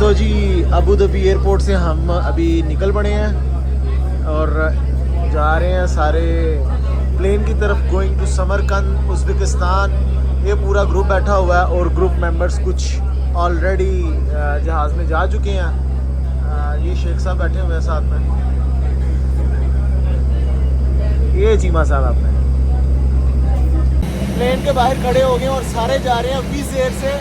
तो जी Abu Dhabi airport से हम अभी निकल पड़े हैं और जा रहे हैं सारे प्लेन की तरफ, गोइंग टू समरकंद उज़्बेकिस्तान। ये पूरा ग्रुप बैठा हुआ है और ग्रुप मेंबर्स कुछ ऑलरेडी जहाज़ में जा चुके हैं। ये शेख साहब बैठे हुए हैं साथ में, ये चीमा साहब अपने प्लेन के बाहर खड़े हो गए और सारे जा रहे हैं विज़ एयर से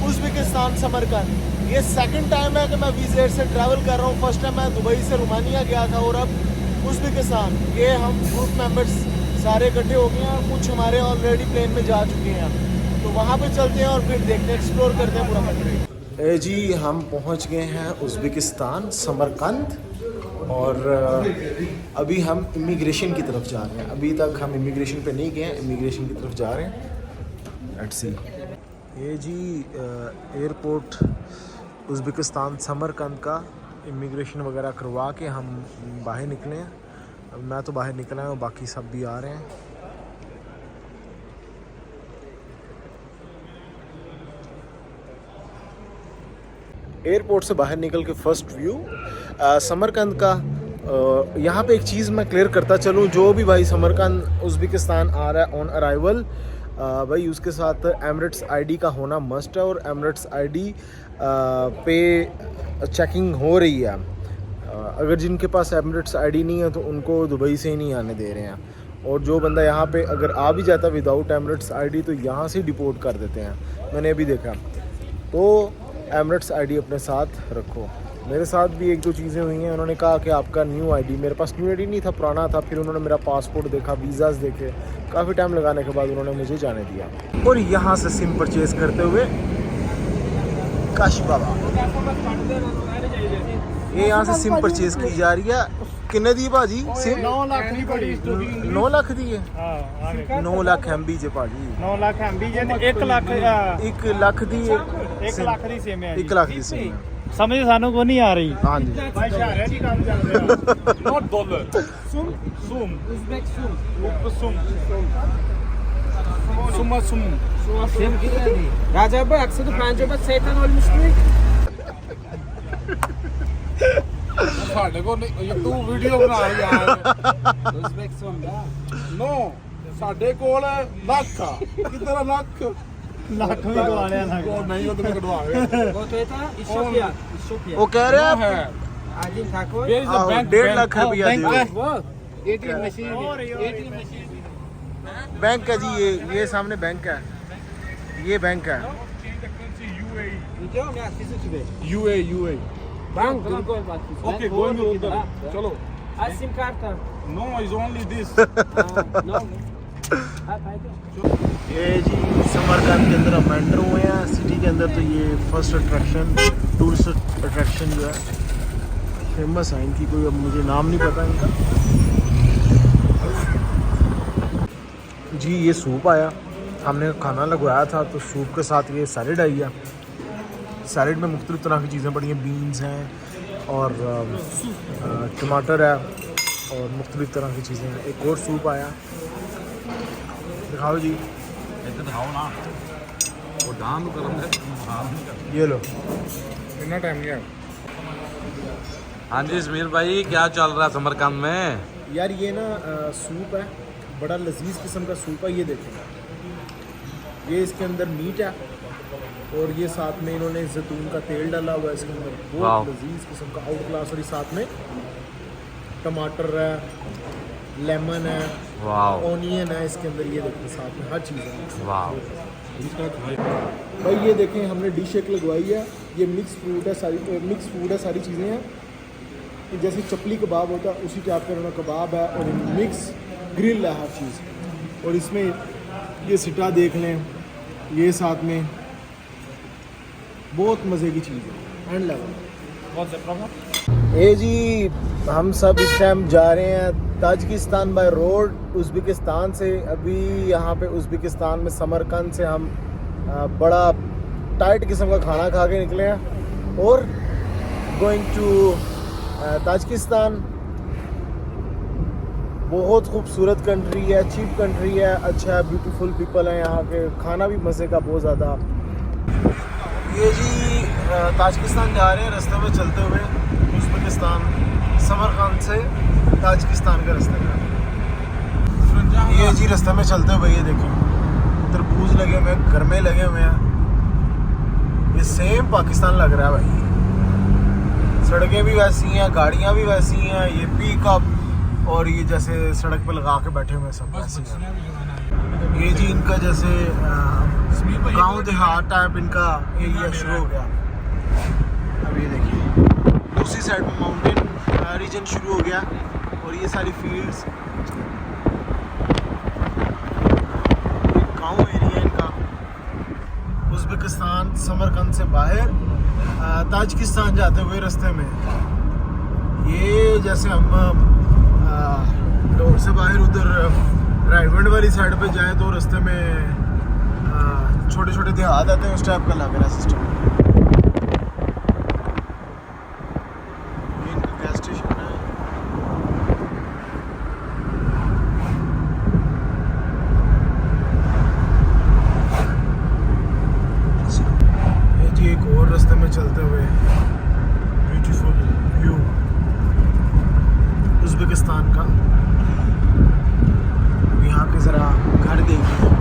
उज़्बेकिस्तान समरकंद। ये सेकंड टाइम है कि मैं विज़ एयर से ट्रैवल कर रहा हूँ। फर्स्ट टाइम मैं दुबई से रोमानिया गया था और अब उज़्बेकिस्तान। ये हम ग्रुप मेंबर्स सारे इकट्ठे हो गए हैं और कुछ हमारे ऑलरेडी प्लेन में जा चुके हैं, तो वहाँ पे चलते हैं और फिर देखते हैं, एक्सप्लोर करते हैं पूरा कंट्री। जी हम पहुँच गए हैं उज़्बेकिस्तान समरकंद और अभी हम इमिग्रेशन की तरफ जा रहे हैं। अभी तक हम इमिग्रेशन पे नहीं गए हैं, इमिग्रेशन की तरफ जा रहे हैं। Let's see. ये जी एयरपोर्ट उज़्बेकिस्तान समरकंद का इमिग्रेशन वगैरह करवा के हम बाहर निकले हैं। मैं तो बाहर निकला हूँ, बाकी सब भी आ रहे हैं। एयरपोर्ट से बाहर निकल के फर्स्ट व्यू समरकंद का। यहाँ पे एक चीज़ मैं क्लियर करता चलूँ, जो भी भाई समरकंद उज़्बेकिस्तान आ रहा है ऑन अराइवल, भाई उसके साथ एमिरेट्स आईडी का होना मस्ट है और एमिरेट्स आईडी पे चेकिंग हो रही है। अगर जिनके पास एमिरेट्स आईडी नहीं है तो उनको दुबई से ही नहीं आने दे रहे हैं। और जो बंदा यहाँ पे अगर आ भी जाता विदाउट एमिरेट्स आईडी तो यहाँ से डिपोर्ट कर देते हैं, मैंने अभी देखा। तो एमिरेट्स आईडी अपने साथ रखो। मेरे साथ भी एक दो चीज़ें हुई हैं। उन्होंने कहा कि आपका न्यू आईडी, मेरे पास न्यू आईडी नहीं था, पुराना था। फिर उन्होंने मेरा पासपोर्ट देखा, वीज़ाज़ देखे, काफ़ी टाइम लगाने के बाद उन्होंने मुझे जाने दिया। और यहाँ से सिम परचेज़ करते हुए काश बाबा, ये यहाँ से सिम परचेज़ की जा रही है। किन्ने दी भाजी सिम? 9 लाख ਦੀ ਬੜੀ 9 लाख दी है। ਹਾਂ 9 लाख MB जे भाजी, 9 ਲੱਖ MB ਜੇ 1 ਲੱਖ 1 लाख दी 1 ਲੱਖ ਦੀ ਸਿਮ ਹੈ 1 लाख दी सिम है। ਸਮਝ ਸਾਨੂੰ ਕੋਈ ਨਹੀਂ ਆ ਰਹੀ। हाँ जी ਭਾਈ ਸ਼ਾਰਿਆ ਜੀ ਕੰਮ ਚੱਲ ਰਿਹਾ। not dollar sum uzbek sum sum Sem geldi. Recep Bey aksini pencere şeytan olmuştu. ਸਾਡੇ ਕੋਲ ਤੂੰ ਵੀਡੀਓ ਬਣਾ ਯਾਰ। Uzbek son da. ਨੋ ਸਾਡੇ ਕੋਲ ਲੱਖ ਆ, ਕਿਧਰ ਲੱਖ ਲੱਖ ਵੀ ਗਵਾ ਲਿਆ ਨਾ। ਉਹ ਨਹੀਂ, ਉਹ ਤੇ ਕਢਵਾਵੇ। वो तो था Ethiopia. Ethiopia. वो कह रहे हैं Adil Thakur. Where is the bank? 1.5 lakh रुपया दिए। वो ATM machine. बैंक है जी, ये सामने बैंक है, ये बैंक है। Gidiyorum ya sizi gibi. UAE Bank dur gol bak. Okay, going over. Chalo. Sim karta. No, it's only this. No. ये जी समरकंद के अंदर हम एंटर हुए हैं सिटी के अंदर। तो ये फर्स्ट अट्रैक्शन, टूरिस्ट अट्रैक्शन जो है फेमस है इनकी, कोई अब मुझे नाम नहीं पता इनका। जी ये सूप आया, हमने खाना लगवाया था तो सूप के साथ ये सैलड आई है। सैलड में मुख्तलिफ तरह की चीज़ें पड़ी हैं, बीन्स हैं और टमाटर है और मुख्तलिफ तरह की चीज़ें हैं। एक और सूप आया, दिखाओ जी। दिखाओ ना, वो दाम गरम है। ये लो। कितना टाइम गया? हाँ जी इसमीर भाई, क्या चल रहा है समरकंद में? यार ये ना सूप है, बड़ा लजीज किस्म का सूप है। ये देखें, ये इसके अंदर मीट है और ये साथ में इन्होंने जैतून का तेल डाला हुआ है इसके अंदर, बहुत लजीज किस्म का आउट क्लास। और ये साथ में टमाटर है, लेमन है, ऑनियन है इसके अंदर। ये देखें साथ में हर चीज़ है। वाह भाई ये देखें, हमने डिश एक लगवाई है। ये मिक्स फ्रूट है, मिक्स फूड है, सारी चीज़ें हैं। जैसे चपली कबाब होता है उसी टाइप का कबाब है और मिक्स ग्रिल है हर चीज़। और इसमें ये सिटा देख लें, ये साथ में बहुत मज़े की चीज़ है, एंड लेवल। ये जी हम सब इस टाइम जा रहे हैं ताजिकिस्तान बाय रोड उज़्बेकिस्तान से। अभी यहाँ पे उज़्बेकिस्तान में समरकंद से हम बड़ा टाइट किस्म का खाना खा के निकले हैं और गोइंग टू ताजिकिस्तान। बहुत खूबसूरत कंट्री है, चीप कंट्री है, अच्छा है, ब्यूटीफुल पीपल है यहाँ के, खाना भी मज़े का बहुत ज़्यादा। ये जी ताजिकिस्तान जा रहे हैं। रास्ते में चलते हुए उज़्बेकिस्तान, समरकंद से ताजिकिस्तान का रास्ता है ये जी। रास्ते में चलते हुए ये देखिए तरबूज लगे हुए हैं, गरमे लगे हुए हैं। ये सेम पाकिस्तान लग रहा है भाई। सड़कें भी वैसी हैं, गाड़ियाँ भी वैसी हैं। ये पिकअप और ये जैसे सड़क पे लगा के बैठे हुए हैं सब वैसे हैं। ये जी इनका जैसे गांव देहात टाइप इनका एरिया शुरू हो गया। अब ये देखिए दूसरी साइड में माउंटेन रीजन शुरू हो गया और ये सारी फील्ड्स गांव एरिया इनका। उज़्बेकिस्तान समरकंद से बाहर ताजिकिस्तान जाते हुए रास्ते में ये जैसे हम रोड से बाहर उधर रायगढ़ वाली साइड पे जाएं तो रास्ते में छोटे छोटे देहात आते हैं, उस टाइप का लग रहा है सिस्टम। ये इनका गैस स्टेशन है। ये जी एक और रास्ते में चलते हुए ब्यूटीफुल व्यू उज़्बेकिस्तान का। यहाँ के ज़रा घर देखिए।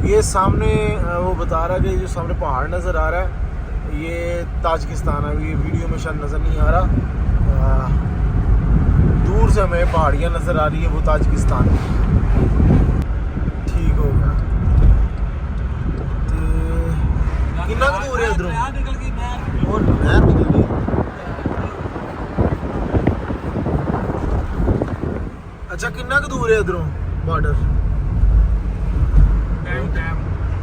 ये सामने वो बता रहा है कि जो सामने पहाड़ नज़र आ रहा है ये ताजिकिस्तान है। ये वीडियो में शायद नज़र नहीं आ रहा, दूर से हमें पहाड़ियाँ नज़र आ रही है, वो ताजिकिस्तान ठीक हो गया। तो कितना दूर है इधरों और नहर निकल गई। अच्छा कितना दूर है इधरों बॉर्डर?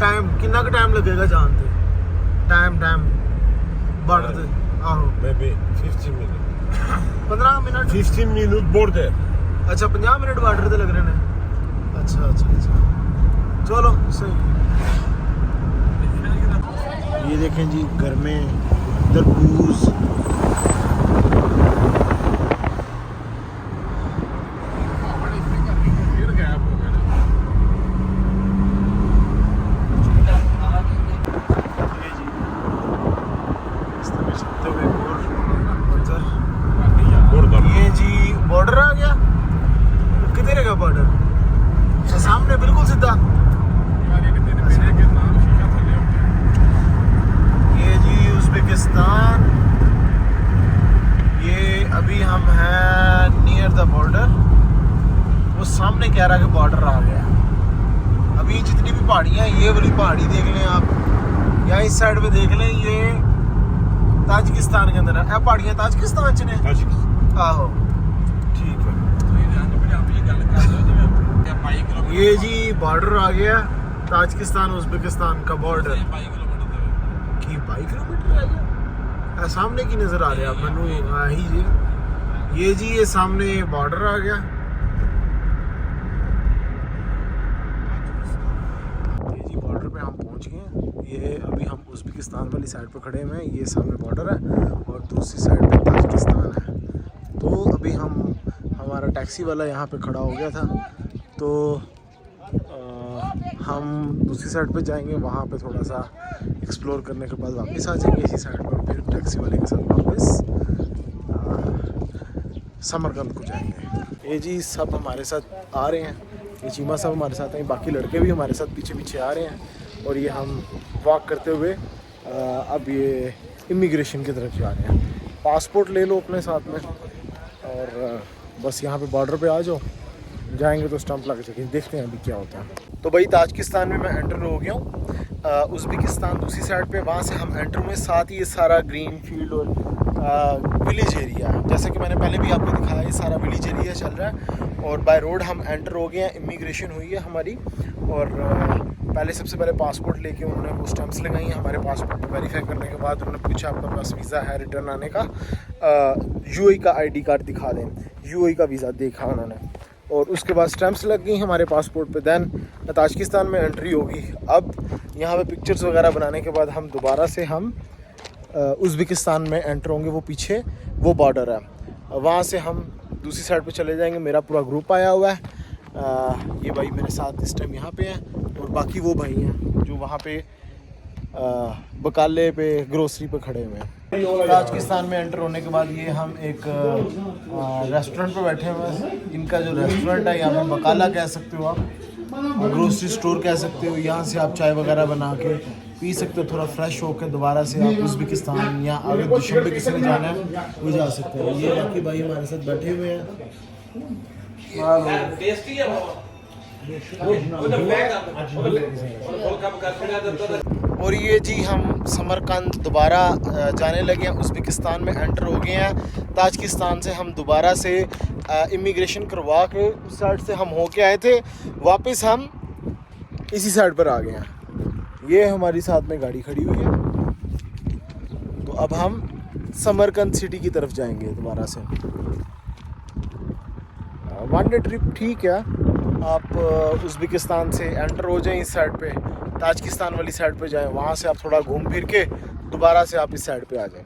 टाइम कितना का टाइम लगेगा जानते? टाइम बॉर्डर से आहो Maybe 15 minutes. 15 minute 15 minutes border. अच्छा 50 मिनट बॉर्डर से लग रहे हैं। अच्छा चलो सही। ये देखें जी घर में तरबूज, बॉर्डर आ गया। किधर है बॉर्डर? अच्छा सामने बिल्कुल सीधा। ये जी उज़्बेकिस्तान। ये अभी हम हैं नियर द बॉर्डर। वो सामने कह रहा है कि बॉर्डर आ गया। अभी जितनी भी पहाड़ियाँ ये वाली पहाड़ी देख लें आप, या इस साइड पे देख लें, ये ताजिकिस्तान के अंदर है। पहाड़ियाँ ताजिकिस्तान च ने आहो ठीक है। ये जी बॉर्डर आ गया ताजिकिस्तान उज़्बेकिस्तान का बॉर्डर की 22 किलोमीटर रह गया। सामने की नज़र आ रहा है मैनू ही जी। ये जी ये सामने बॉर्डर आ गया। ये जी बॉर्डर पे हम पहुंच गए। ये अभी हम उज़्बेकिस्तान वाली साइड पे खड़े हुए हैं। ये सामने बॉर्डर है और दूसरी साइड पे ताजिकिस्तान है। तो अभी हमारा टैक्सी वाला यहाँ पे खड़ा हो गया था, तो हम दूसरी साइड पे जाएंगे। वहाँ पे थोड़ा सा एक्सप्लोर करने के बाद वापस आ जाएंगे इसी साइड पर, फिर टैक्सी वाले के साथ वापस समरकंद को जाएंगे। ये जी सब हमारे साथ आ रहे हैं। ये चीमा सब हमारे साथ हैं, बाकी लड़के भी हमारे साथ पीछे पीछे आ रहे हैं। और ये हम वॉक करते हुए अब ये इमिग्रेशन की तरफ जा रहे हैं। पासपोर्ट ले लो अपने साथ में और बस यहाँ पे बॉर्डर पे आ जाओ। जाएंगे तो स्टंप लग जाएगी। देखते हैं अभी क्या होता है। तो भाई ताजिकिस्तान में मैं एंटर हो गया हूँ। उज़्बेकिस्तान दूसरी साइड पे, वहाँ से हम एंटर हुए। साथ ही ये सारा ग्रीन फील्ड और विलेज एरिया है। जैसा कि मैंने पहले भी आपको दिखाया, ये सारा विलेज एरिया चल रहा है। और बाय रोड हम एंटर हो गए हैं। इमिग्रेशन हुई है हमारी और पहले सबसे पहले पासपोर्ट लेके उन्होंने वो स्टैम्प्स लगाई हैं हमारे पासपोर्ट पर। वेरीफाई करने के बाद उन्होंने पूछा आपके पास वीज़ा है रिटर्न आने का, यूएई का आईडी कार्ड दिखा दें। यूएई का वीज़ा देखा उन्होंने और उसके बाद स्टैम्प्स लग गई हमारे पासपोर्ट पे। दैन ताजिकिस्तान में एंट्री होगी। अब यहाँ पे पिक्चर्स वगैरह बनाने के बाद हम दोबारा से हम उज़्बेकिस्तान में एंटर होंगे। वो पीछे वो बॉर्डर है, वहाँ से हम दूसरी साइड पे चले जाएंगे। मेरा पूरा ग्रुप आया हुआ है, ये भाई मेरे साथ इस टाइम यहाँ पे हैं और बाकी वो भाई हैं जो वहाँ पे बकाले पे ग्रोसरी पे खड़े हुए हैं। ताजिकिस्तान में एंटर होने के बाद ये हम एक रेस्टोरेंट पे बैठे हुए हैं। इनका जो रेस्टोरेंट है, यहाँ पे बकाला कह सकते हो आप, ग्रोसरी स्टोर कह सकते हो। यहाँ से आप चाय वगैरह बना के पी सकते हो, थोड़ा फ्रेश होकर दोबारा से आप उज़्बेकिस्तान या अगर दुशंबे किसी ने जाना है वो जा सकते हैं। ये बाकी भाई हमारे साथ बैठे हुए हैं। और ये जी हम समरकंद दोबारा जाने लगे हैं, उज़्बेकिस्तान में एंटर हो गए हैं। ताजिकिस्तान से हम दोबारा से इमिग्रेशन करवा के उस साइड से हम होके आए थे, वापस हम इसी साइड पर आ गए हैं। ये हमारी साथ में गाड़ी खड़ी हुई है, तो अब हम समरकंद सिटी की तरफ जाएंगे दोबारा से। वन डे ट्रिप ठीक है, आप उज़्बेकिस्तान से एंटर हो जाएं इस साइड पे, ताजिकिस्तान वाली साइड पे जाएं, वहाँ से आप थोड़ा घूम फिर के दोबारा से आप इस साइड पे आ जाएं।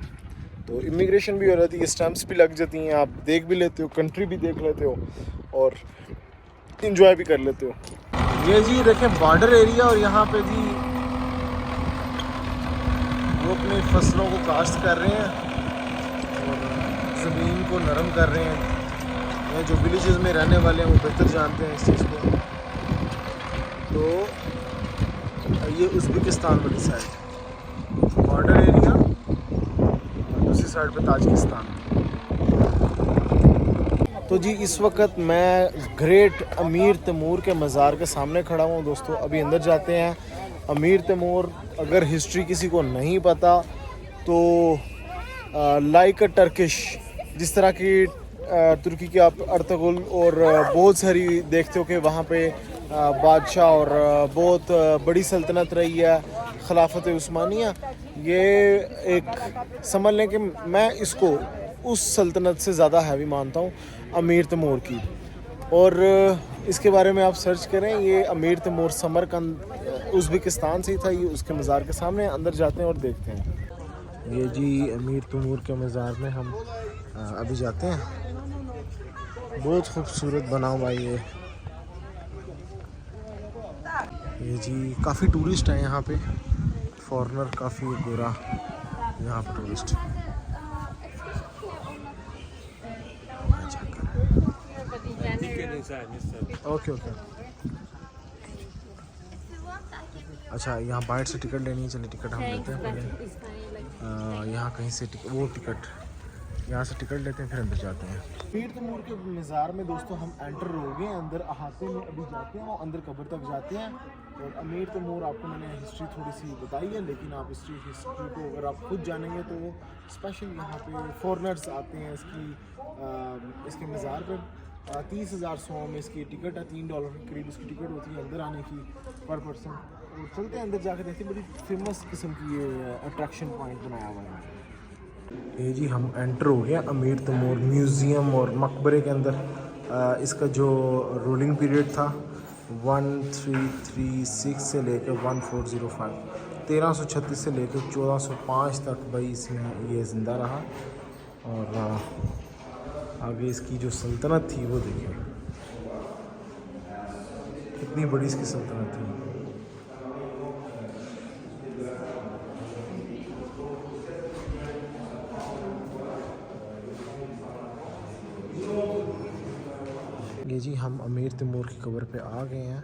तो इमिग्रेशन भी हो जाती है, स्टैम्प्स भी लग जाती हैं, आप देख भी लेते हो, कंट्री भी देख लेते हो और इंजॉय भी कर लेते हो। ये जी देखें बॉर्डर एरिया, और यहाँ पे जी वो अपनी फसलों को काश्त कर रहे हैं और ज़मीन को नरम कर रहे हैं। ये जो विलेजेस में रहने वाले हैं वो बेहतर जानते हैं इस चीज़ को। तो ये उज़्बेकिस्तान वाली साइड बॉर्डर एरिया, दूसरी साइड पे ताजिकिस्तान। तो जी इस वक्त मैं ग्रेट अमीर तैमूर के मज़ार के सामने खड़ा हूँ दोस्तों। अभी अंदर जाते हैं। अमीर तैमूर, अगर हिस्ट्री किसी को नहीं पता तो लाइक अ टर्किश, जिस तरह की तुर्की के आप अर्तुगरुल और बहुत सारी देखते हो कि वहाँ पे बादशाह और बहुत बड़ी सल्तनत रही है, खिलाफत उस्मानिया। ये एक समझ लें कि मैं इसको उस सल्तनत से ज़्यादा हैवी मानता हूँ, अमीर तैमूर की। और इसके बारे में आप सर्च करें। ये अमीर तैमूर समरकंद उज़्बेकिस्तान से ही था। ये उसके मज़ार के सामने अंदर जाते हैं और देखते हैं। ये जी अमीर तैमूर के मज़ार में हम अभी जाते हैं। बहुत खूबसूरत बना हुआ ये जी काफ़ी टूरिस्ट हैं यहाँ पे, फॉरेनर काफ़ी गोरा यहाँ पे टूरिस्ट। ओके ओके, अच्छा यहाँ बाहर से टिकट लेनी है। चलिए टिकट हम लेते हैं पहले। यहाँ कहीं से वो टिकट, यहाँ से टिकट लेते हैं फिर अंदर जाते हैं। अमीर तैमूर के मज़ार में दोस्तों हम एंटर हो गए, अंदर अहाते में अभी जाते हैं और अंदर कब्र तक जाते हैं। और अमीर तैमूर आपको मैंने हिस्ट्री थोड़ी सी बताई है, लेकिन आप हिस्ट्री को अगर आप खुद जानेंगे तो स्पेशल यहाँ पे फॉरेनर्स आते हैं। इसके मज़ार पर 30,000 सौ में इसकी टिकट है, $3 के करीब इसकी टिकट होती है अंदर आने की पर पर्सन। और चलते हैं अंदर जाकर देखते हैं, बड़ी फेमस किस्म की ये अट्रैक्शन पॉइंट बनाया हुआ है। ये जी हम एंटर हो गया अमीर तैमूर म्यूज़ियम और मकबरे के अंदर। इसका जो रूलिंग पीरियड था 1336 से लेकर 1405, 1336 से लेकर 1405 तक भाई इसमें ये ज़िंदा रहा। और आगे इसकी जो सल्तनत थी वो देखिए कितनी बड़ी इसकी सल्तनत थी। ये जी हम अमीर तैमूर की कब्र पे आ गए हैं।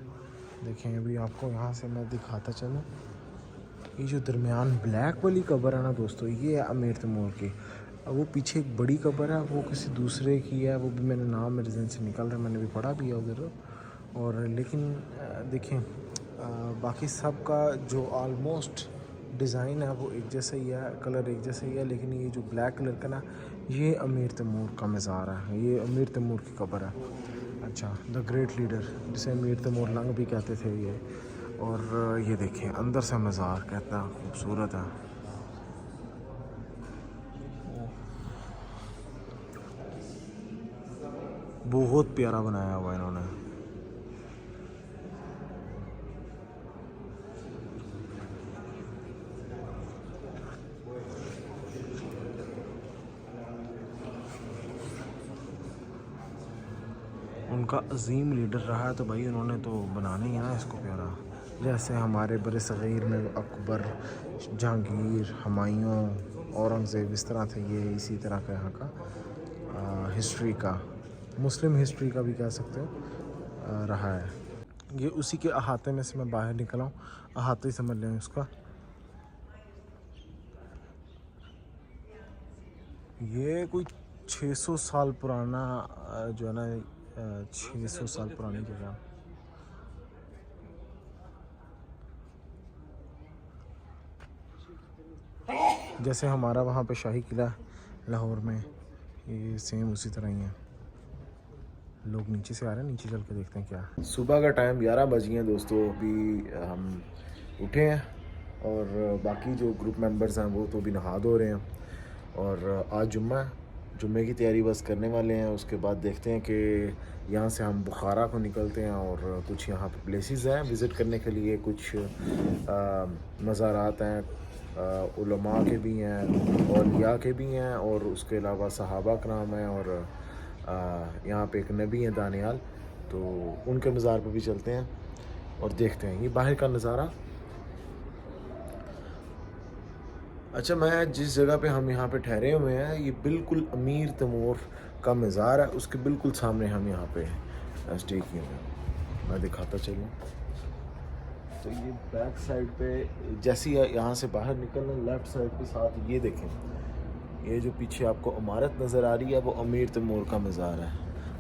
देखें अभी आपको यहाँ से मैं दिखाता चलूँ। ये जो दरमियान ब्लैक वाली कब्र है ना दोस्तों, ये है अमीर तैमूर की। अब वो पीछे एक बड़ी कब्र है, वो किसी दूसरे की है, वो भी मैंने नाम मेरे जहन से निकल रहा है, मैंने भी पढ़ा भी है उधर। और लेकिन देखें बाकी सब का जो ऑलमोस्ट डिज़ाइन है वो एक जैसा ही है, कलर एक जैसा ही है। लेकिन ये जो ब्लैक कलर का ना, ये अमीर तैमूर का मज़ार है, ये अमीर तैमूर की कब्र है। अच्छा, द ग्रेट लीडर, जिसे अमीर तैमूर लंग भी कहते थे ये। और ये देखें अंदर से मज़ार कितना खूबसूरत है। बहुत प्यारा बनाया हुआ इन्होंने। उनका अजीम लीडर रहा है तो भाई उन्होंने तो बनाना ही है ना इसको प्यारा। जैसे हमारे बरसग़ीर में अकबर, जहांगीर, हुमायूं, औरंगज़ेब इस तरह थे, ये इसी तरह का यहाँ का हिस्ट्री का, मुस्लिम हिस्ट्री का भी कह सकते हो रहा है। ये उसी के अहाते में से मैं बाहर निकला हूँ, अहाते ही समझ लें उसका। ये कोई 600 साल पुराना जो है ना, 600 साल पुरानी जगह। जैसे हमारा वहाँ पे शाही किला लाहौर में, ये सेम उसी तरह ही है। लोग नीचे से आ रहे हैं, नीचे चल के देखते हैं क्या। सुबह का टाइम 11 बज गए हैं दोस्तों, अभी हम उठे हैं और बाकी जो ग्रुप मेंबर्स हैं वो तो अभी नहा धो रहे हैं। और आज जुम्मा है, जुम्मे की तैयारी बस करने वाले हैं। उसके बाद देखते हैं कि यहाँ से हम बुखारा को निकलते हैं और कुछ यहाँ पे प्लेसेस हैं विज़िट करने के लिए, कुछ मज़ारात हैं, उलमा के भी हैं, औलिया के भी हैं, और उसके अलावा सहाबा कराम हैं, और यहाँ पे एक नबी हैं दानियाल, तो उनके मज़ार पर भी चलते हैं और देखते हैं ये बाहर का नज़ारा। अच्छा, मैं जिस जगह पे हम यहाँ पे ठहरे हुए हैं ये बिल्कुल अमीर तैमूर का मज़ार है, उसके बिल्कुल सामने हम यहाँ पे स्टे किए हुए हैं। मैं दिखाता चलूँ तो ये बैक साइड पे जैसे ही यहाँ से बाहर निकलना, लेफ़्ट साइड के साथ ये देखें, ये जो पीछे आपको इमारत नज़र आ रही है वो अमीर तैमूर का मज़ार है।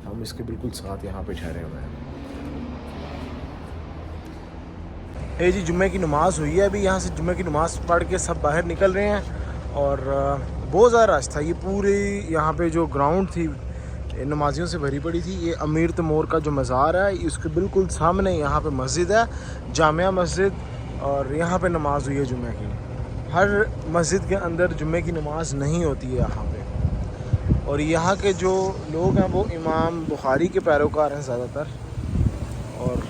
हम इसके बिल्कुल साथ यहाँ पे ठहरे हुए हैं। ये जी जुम्मे की नमाज़ हुई है, अभी यहाँ से जुम्मे की नमाज़ पढ़ के सब बाहर निकल रहे हैं। और बहुत ज़्यादा रश था, ये पूरी यहाँ पे जो ग्राउंड थी नमाजियों से भरी पड़ी थी। ये अमीर तैमूर का जो मज़ार है इसके बिल्कुल सामने यहाँ पे मस्जिद है, जामिया मस्जिद, और यहाँ पे नमाज़ हुई है जुम्मे की। हर मस्जिद के अंदर जुम्मे की नमाज़ नहीं होती है यहाँ पे। और यहाँ के जो लोग हैं वो इमाम बुखारी के पैरोकार हैं ज़्यादातर, और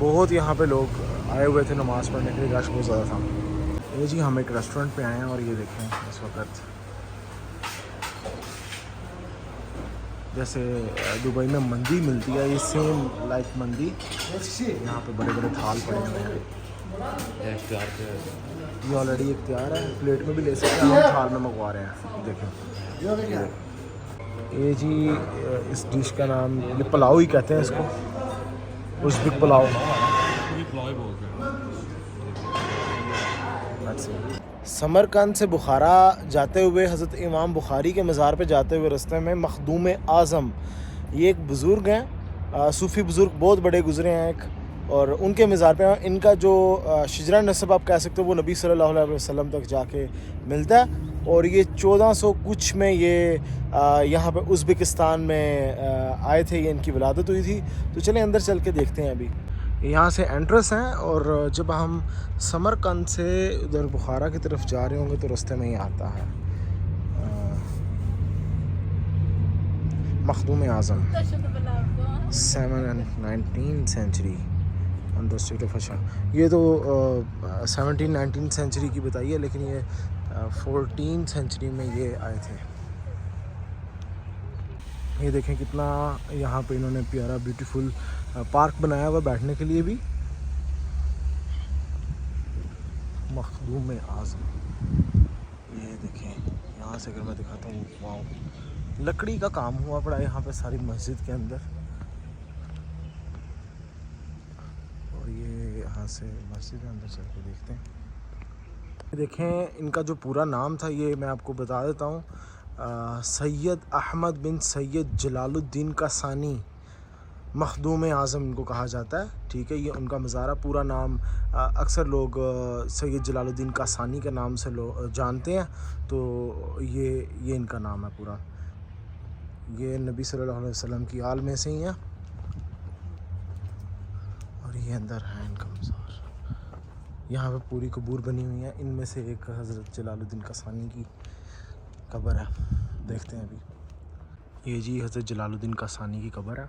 बहुत यहाँ पे लोग आए हुए थे नमाज़ पढ़ने के लिए, रश बहुत ज़्यादा था। ये जी हम एक रेस्टोरेंट पे आए हैं और ये देखें इस वक्त जैसे दुबई में मंदी मिलती है, ये सेम लाइक मंदी। यहाँ पे बड़े बड़े थाल पड़े हुए हैं, ये ऑलरेडी एक तैयार है, प्लेट में भी ले सकते हैं, हम थाल में मंगवा रहे हैं। देखें ये जी इस डिश का नाम ये पुलाव ही कहते हैं इसको, उज़्बेक पुलाव। समरकंद से बुखारा जाते हुए हज़रत इमाम बुखारी के मज़ार पे जाते हुए रास्ते में मखदूम आज़म, ये एक बुज़ुर्ग हैं, सूफ़ी बुज़ुर्ग बहुत बड़े गुज़रे हैं एक, और उनके मज़ार पे इनका जो शिजरा नस्ब आप कह सकते हो वो नबी सल्लल्लाहु अलैहि वसल्लम तक जाके मिलता है। और ये 1400 कुछ में ये यहाँ पे उज़्बेकिस्तान में आए थे, ये इनकी विलादत हुई थी। तो चलें अंदर चल के देखते हैं। अभी यहाँ से एंट्रेंस हैं, और जब हम समरकंद से उधर बुखारा की तरफ जा रहे होंगे तो रास्ते में ही आता है Makhdoom Azam 7 and 19th century on the street of अशा। ये तो 17-19 सेंचुरी की बताई है, लेकिन ये 14 सेंचुरी में ये आए थे। ये देखें कितना यहाँ पे इन्होंने प्यारा ब्यूटीफुल पार्क बनाया हुआ बैठने के लिए भी। मखदूम आज़म, ये देखें यहाँ से अगर मैं दिखाता हूँ, वाह, लकड़ी का काम हुआ पड़ा है यहाँ पे सारी मस्जिद के अंदर। और ये यहाँ से मस्जिद के अंदर चल के देखते हैं। देखें इनका जो पूरा नाम था ये मैं आपको बता देता हूँ, सैयद अहमद बिन सैयद जलालुद्दीन का सानी मखदूम आज़म इनको कहा जाता है। ठीक है, ये उनका मज़ारा, पूरा नाम अक्सर लोग सैयद जलालुद्दीन का सानी के नाम से लोग जानते हैं, तो ये इनका नाम है पूरा। ये नबी सल्लल्लाहु अलैहि वसल्लम की आल में से ही हैं। ये अंदर है इनका मज़ार। यहाँ पे पूरी कबूर बनी हुई है, इनमें से एक हज़रत जलालुद्दीन कसानी की कब्र है। देखते हैं अभी। ये जी हज़रत जलालुद्दीन कसानी की कब्र है।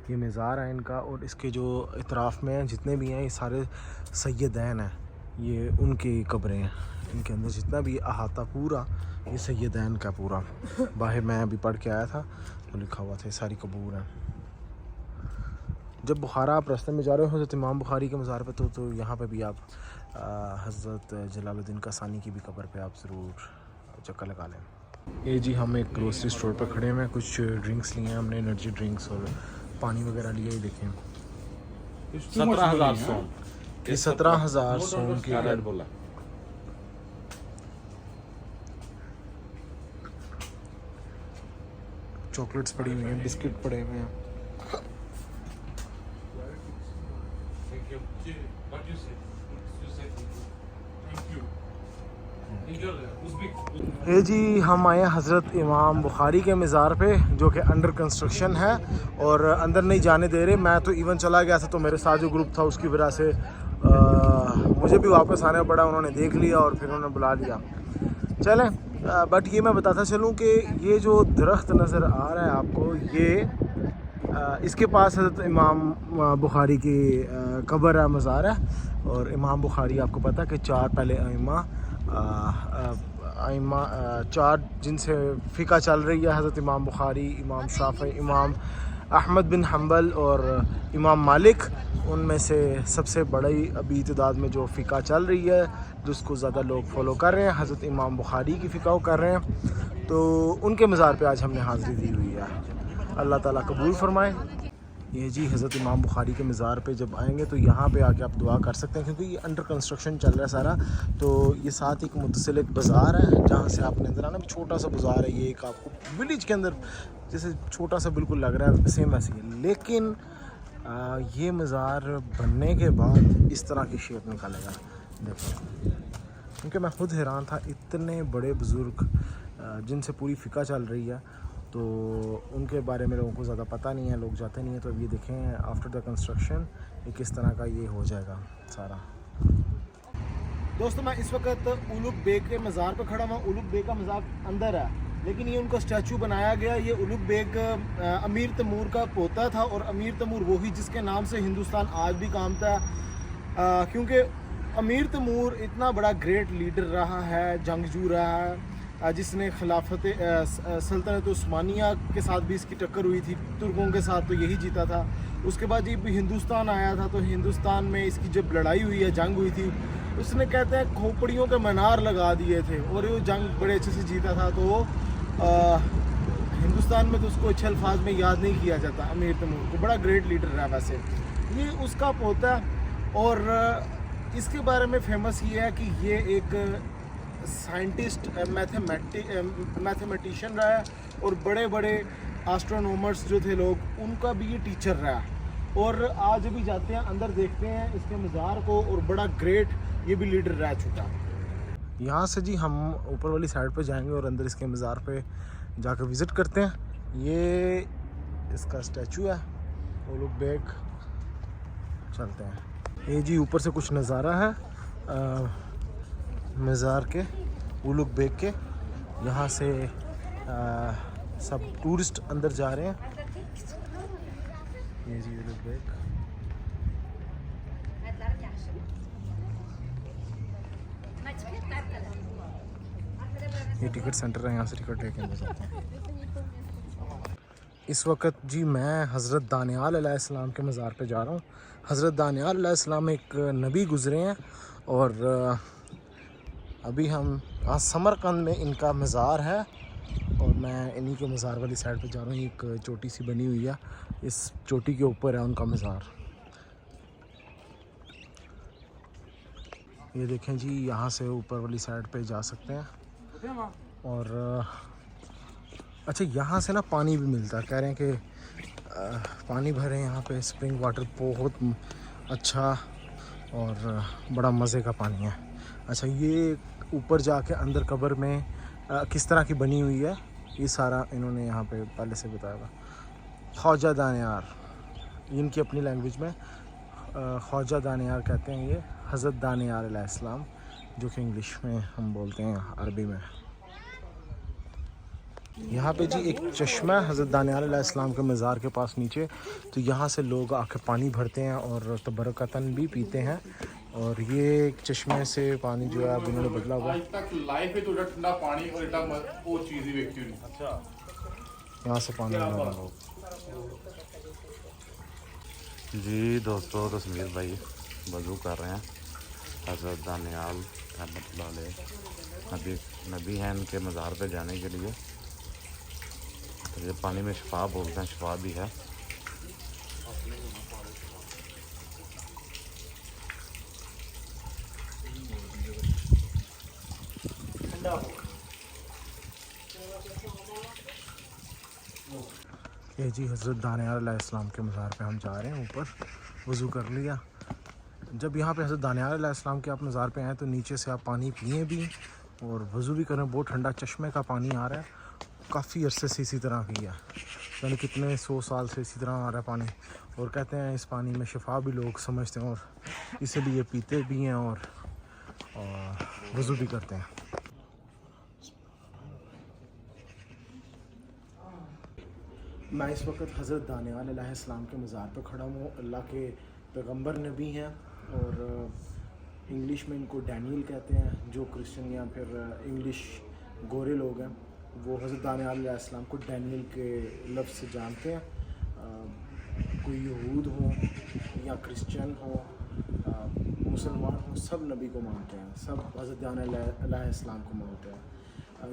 ये मज़ार है इनका, और इसके जो इतराफ़ में जितने भी हैं ये सारे सैयदैन हैं, ये उनकी कब्रें हैं। इनके अंदर जितना भी अहाता पूरा ये सैयदैन का पूरा। बाहर मैं अभी पढ़ के आया था तो लिखा हुआ था ये सारी कबूर हैं। जब बुखारा आप रास्ते में जा रहे हो हज़रत इमाम बुखारी के मज़ार पे तो यहाँ पे भी आप हज़रत जलालुद्दीन कसानी की भी कब्र पे आप ज़रूर चक्कर लगा लें। ये जी हम एक ग्रोसरी स्टोर पर खड़े हैं, कुछ ड्रिंक्स लिए हैं हमने, एनर्जी ड्रिंक्स और पानी वगैरह लिया। ही देखें 17,000 सोम। ये 17,000 सोम की रेड बुल है। चॉकलेट्स पड़ी हुई हैं, बिस्किट पड़े हुए हैं। ये जी हम आए हैं हज़रत इमाम बुखारी के मज़ार पे, जो कि अंडर कंस्ट्रक्शन है और अंदर नहीं जाने दे रहे। मैं तो इवन चला गया था तो मेरे साथ जो ग्रुप था उसकी वजह से मुझे भी वापस आना पड़ा। उन्होंने देख लिया और फिर उन्होंने बुला लिया। चलें, बट ये मैं बताता चलूँ कि ये जो दरख्त नज़र आ रहा है आपको, ये इसके पास हज़रत इमाम बुखारी की कब्र है, मज़ार है। और इमाम बुखारी आपको पता है कि चार पहले आइमा चार जिनसे फ़िक़ा चल रही है, हज़रत इमाम बुखारी, इमाम शाफ़ी, इमाम अहमद बिन हम्बल और इमाम मालिक, उनमें से सबसे बड़ी अभी तादाद में जो फ़िक़ा चल रही है, जिसको ज़्यादा लोग फॉलो कर रहे हैं, हज़रत इमाम बुखारी की फ़िक़ा कर रहे हैं। तो उनके मज़ार पे आज हमने हाज़िरी दी हुई है। अल्लाह ताला कबूल फ़रमाए। ये जी हज़रत इमाम बुखारी के मज़ार पे जब आएंगे तो यहाँ पे आके आप दुआ कर सकते हैं, क्योंकि ये अंडर कंस्ट्रक्शन चल रहा है सारा। तो ये साथ एक मुतसिल एक बाज़ार है जहाँ से आपने अंदर आना। छोटा सा बाज़ार है ये, एक आपको विलेज के अंदर जैसे छोटा सा बिल्कुल लग रहा है, सेम ऐसे ही। लेकिन ये मज़ार बनने के बाद इस तरह की शेप निकालेगा, देखो। क्योंकि मैं खुद हैरान था, इतने बड़े बुज़ुर्ग जिनसे पूरी फ़िक़ा चल रही है, तो उनके बारे में लोगों को ज़्यादा पता नहीं है, लोग जाते नहीं हैं। तो अब ये देखें आफ्टर द कंस्ट्रक्शन ये किस तरह का ये हो जाएगा सारा। दोस्तों, मैं इस वक्त उलुग बेग के मज़ार पर खड़ा हूँ। उलुग बेग का मज़ार अंदर है, लेकिन ये उनका स्टैचू बनाया गया। ये उलुग बेग अमीर तैमूर का पोता था, और अमीर तैमूर वही जिसके नाम से हिंदुस्तान आज भी कामता है। क्योंकि अमीर तैमूर इतना बड़ा ग्रेट लीडर रहा है, जंगजू रहा है, जिसने खिलाफत सल्तनत उस्मानिया के साथ भी इसकी टक्कर हुई थी, तुर्कों के साथ तो यही जीता था। उसके बाद जब हिंदुस्तान आया था तो हिंदुस्तान में इसकी जब लड़ाई हुई है, जंग हुई थी, उसने कहते हैं खोपड़ियों के मीनार लगा दिए थे, और वो जंग बड़े अच्छे से जीता था। तो हिंदुस्तान में तो उसको अच्छे अल्फाज में याद नहीं किया जाता अमीर तैमूर को। बड़ा ग्रेट लीडर रहा वैसे। ये उसका पोता, और इसके बारे में फेमस ये है कि ये एक साइंटिस्ट, मैथमेटिशियन रहा है, और बड़े बड़े एस्ट्रोनॉमर्स जो थे लोग, उनका भी ये टीचर रहा है। और आज भी जाते हैं अंदर, देखते हैं इसके मज़ार को, और बड़ा ग्रेट ये भी लीडर रह चुका। यहाँ से जी हम ऊपर वाली साइड पे जाएंगे और अंदर इसके मज़ार पे जाकर विज़िट करते हैं। ये इसका स्टैचू है उलुग बेग। चलते हैं। ये जी ऊपर से कुछ नज़ारा है मज़ार के, उलुग बेग के। यहाँ से सब टूरिस्ट अंदर जा रहे हैं। ये जी उलुग बेग। ये टिकट सेंटर है, यहाँ से टिकट लेके अंदर जाते हैं। इस वक्त जी मैं हज़रत दानियाल अलैहिस्सलाम के मज़ार पे जा रहा हूँ। हज़रत दानियाल अलैहिस्सलाम एक नबी गुज़रे हैं, और अभी हम आज समरकंद में इनका मज़ार है, और मैं इन्हीं के मज़ार वाली साइड पे जा रहा हूँ। एक चोटी सी बनी हुई है, इस चोटी के ऊपर है उनका मज़ार। ये देखें जी, यहाँ से ऊपर वाली साइड पे जा सकते हैं। और अच्छा, यहाँ से ना पानी भी मिलता है, कह रहे हैं कि पानी भरे यहाँ पे, स्प्रिंग वाटर बहुत अच्छा और बड़ा मज़े का पानी है। अच्छा, ये ऊपर जाके अंदर कब्र में किस तरह की बनी हुई है, ये सारा इन्होंने यहाँ पे पहले से बताया था। ख्वाजा दानियाल इनकी अपनी लैंग्वेज में ख्वाजा दानियार कहते हैं, ये हज़रत दानियार अलैहिस्सलाम, जो कि इंग्लिश में हम बोलते हैं अरबी में। यहाँ पे जी एक चश्मा है हज़रत दानियार अलैहिस्सलाम के मज़ार के पास नीचे, तो यहाँ से लोग आके पानी भरते हैं और तबरकतन भी पीते हैं। और ये एक चश्मे से पानी जो है अब इन्होंने बदला हुआ है। आज तक लाइफ में तो ठंडा पानी और इतना वो चीज ही देखी नहीं। अच्छा, यहाँ से पानी लोग। जी दोस्तों, तस्मीर भाई वज़ू कर रहे हैं। हज़रत दानियाल रहमतुल्लाह अलैह नबी हैं, इनके मज़ार पे जाने के लिए। तो ये पानी में शिफा बोलते हैं, शिफा भी है। ये जी हज़रत दानियार अलैहिस्सलाम के मज़ार पे हम जा रहे हैं। ऊपर वज़ू कर लिया। जब यहाँ पे हज़रत दानियार अलैहिस्सलाम के आप मज़ार पे आएँ तो नीचे से आप पानी पिए भी और वज़ू भी करें। बहुत ठंडा चश्मे का पानी आ रहा है, काफ़ी अरसे से इसी तरह की है, यानी कितने 100 साल से इसी तरह आ रहा है पानी। और कहते हैं इस पानी में शिफा भी लोग समझते हैं और इसीलिए पीते भी हैं और वज़ू भी करते हैं। मैं इस वक्त हज़रत दानियाल अलैहिस्सलाम के मज़ार पर खड़ा हूँ। अल्लाह के पैगंबर नबी हैं और इंग्लिश में इनको डैनियल कहते हैं। जो क्रिश्चियन या फिर इंग्लिश गोरे लोग हैं वो हज़रत दानियाल अलैहिस्सलाम को डैनियल के लफ्ज़ से जानते हैं। कोई यहूद हो या क्रिश्चियन हो, मुसलमान हो, सब नबी को मानते हैं, सब हज़रत दानियाल अलैहिस्सलाम को मानते हैं।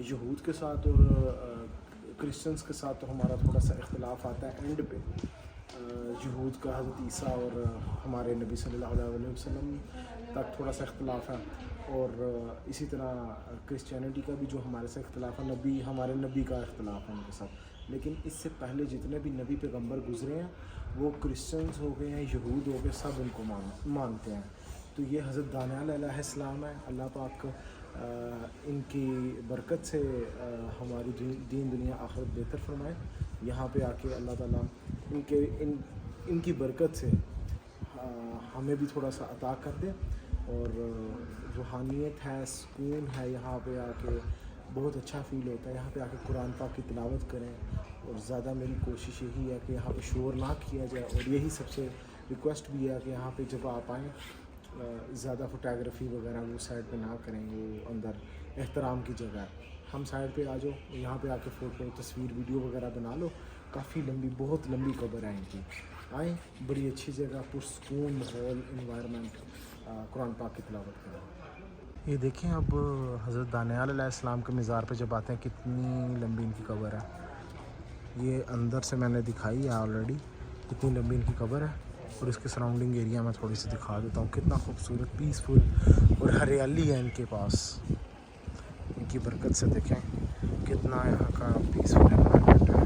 यहूद के साथ और क्रिश्चियंस के साथ तो हमारा थोड़ा सा इख्तिलाफ आता है एंड पे। यहूद का हज़रत ईसा और हमारे नबी सल्लल्लाहु अलैहि वसल्लम तक थोड़ा सा इख्तिलाफ है। और इसी तरह क्रिश्चियनिटी का भी जो हमारे से इख्तिलाफ है, नबी हमारे नबी का इख्तिलाफ है उनके साथ। लेकिन इससे पहले जितने भी नबी पैगंबर गुजरे हैं वो क्रिश्चियंस हो गए हैं, यहूद हो गए, सब उनको मानते हैं। तो ये हज़रत दानियाल अलैहिस्सलाम है। अल्लाह पाक इनकी बरकत से हमारी दीन दुनिया आखिरत बेहतर फरमाए। यहाँ पे आके अल्लाह ताला इनकी बरकत से हमें भी थोड़ा सा अता कर दे। और रूहानियत है, सुकून है, यहाँ पे आके बहुत अच्छा फ़ील होता है। यहाँ पे आके कुरान पाक की तिलावत करें और ज़्यादा मेरी कोशिश यही है कि यहाँ पे शोर ना किया जाए। और यही सबसे रिक्वेस्ट भी है कि यहाँ पे जब आप आएँ ज़्यादा फ़ोटोग्राफ़ी वगैरह वो साइड पे ना करें, वो अंदर एहतराम की जगह है। हम साइड पे आ जाओ, यहाँ पे आके फ़ोटो तस्वीर वीडियो वगैरह बना लो। काफ़ी लंबी, बहुत लंबी कब्र है इनकी। आए, बड़ी अच्छी जगह, पुरसकून माहौल, इन्वायरमेंट, कुरान पाक की तिलावत करें। ये देखें, अब हज़रत दानियाल अलैहिस्सलाम के मज़ार पे जब आते हैं कितनी लंबी इनकी कब्र है। ये अंदर से मैंने दिखाई है ऑलरेडी, कितनी लंबी इनकी कब्र है। और इसके सराउंडिंग एरिया में थोड़ी सी दिखा देता हूँ, कितना खूबसूरत, पीसफुल और हरियाली है इनके पास। इनकी बरकत से देखें कितना यहाँ का पीसफुल एनवायरनमेंट है।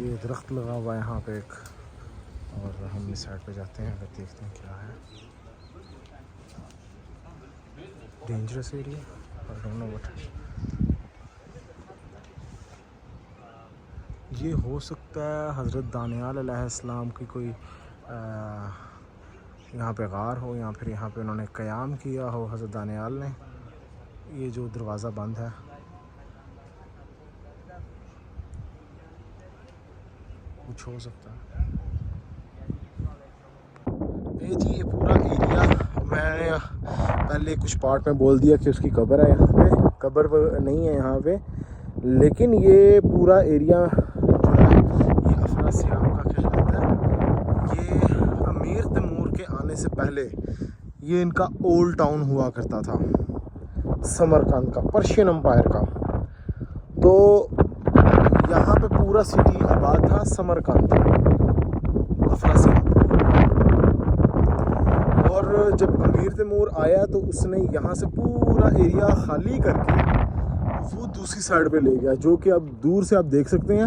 ये दरख्त लगा हुआ है यहाँ पे एक, और हम इस साइड पे जाते हैं, अगर देखते हैं क्या है। Dangerous area, I don't know what. ये हो सकता है हज़रत दानियाल अलैहिस्सलाम की कोई यहाँ पे गार हो, या फिर यहाँ पे उन्होंने क़याम किया हो हज़रत दानियाल ने। ये जो दरवाज़ा बंद है, कुछ हो सकता है। ये जी ये पूरा एरिया, मैंने पहले कुछ पार्ट में बोल दिया कि उसकी कब्र है यहाँ पे, कब्र नहीं है यहाँ पे, लेकिन ये पूरा एरिया जो है ये अफरासियाम का कहलाता है। ये अमीर तैमूर के आने से पहले ये इनका ओल्ड टाउन हुआ करता था, समरकंद का, पर्शियन एम्पायर का। तो यहाँ पे पूरा सिटी आबाद था, समरकंद, अफरासियाम। और जब अमीर तैमूर आया तो उसने यहाँ से पूरा एरिया खाली करके वो दूसरी साइड पे ले गया, जो कि अब दूर से आप देख सकते हैं।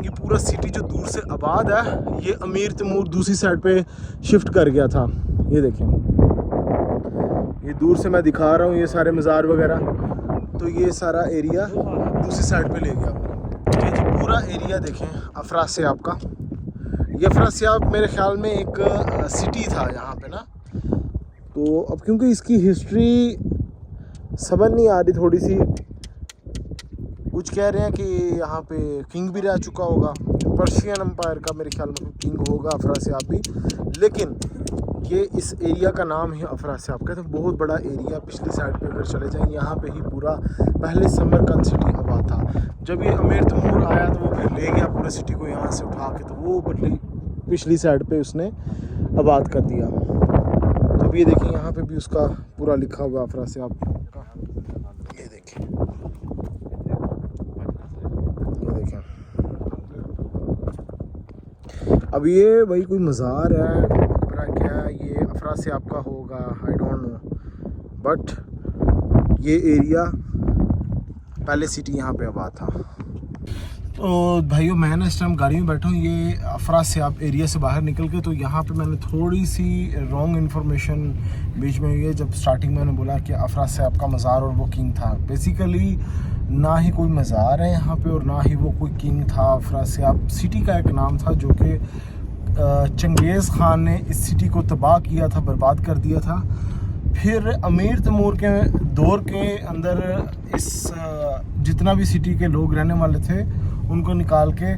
ये पूरा सिटी जो दूर से आबाद है, ये अमीर तैमूर दूसरी साइड पे शिफ्ट कर गया था। ये देखें, ये दूर से मैं दिखा रहा हूँ, ये सारे मज़ार वगैरह, तो ये सारा एरिया दूसरी साइड पे ले गया। ये जी पूरा एरिया देखें अफरासियाब का। ये अफरासियाब मेरे ख्याल में एक सिटी था यहाँ पे ना। तो अब क्योंकि इसकी हिस्ट्री समझ नहीं आ रही थोड़ी सी, कुछ कह रहे हैं कि यहाँ पे किंग भी रह चुका होगा, पर्शियन एम्पायर का मेरे ख्याल में किंग होगा अफरासियाब भी, लेकिन ये इस एरिया का नाम ही अफरासियाब कहते हैं। बहुत बड़ा एरिया। पिछली साइड पे अगर चले जाएं यहाँ पे ही पूरा पहले समरकंद सिटी आबाद था। जब ये अमीर तैमूर आया तो वो फिर ले गया पूरे सिटी को यहाँ से उठा के, तो वो पिछली साइड पे उसने आबाद कर दिया। तो अब ये देखिए यहाँ पे भी उसका पूरा लिखा हुआ अफरासियाब का। ये देखें, ये देखें। अब ये भाई कोई मज़ार है क्या, ये अफरासियाब का होगा, आई डोंट नो, बट ये एरिया पहले सिटी यहाँ पे आबाद था। तो भाइयों मैं ना इस टाइम गाड़ी में बैठा हूँ ये अफरासियाब एरिया से बाहर निकल के, तो यहाँ पे मैंने थोड़ी सी रॉन्ग इन्फॉर्मेशन बीच में हुई है। जब स्टार्टिंग में मैंने बोला कि अफरासियाब का मज़ार और वो किंग था, बेसिकली ना ही कोई मज़ार है यहाँ पे और ना ही वो कोई किंग था। अफरासियाब सिटी का एक नाम था जो कि चंगेज़ ख़ान ने इस सिटी को तबाह किया था, बर्बाद कर दिया था। फिर अमीर तैमूर के दौर के अंदर इस जितना भी सिटी के लोग रहने वाले थे उनको निकाल के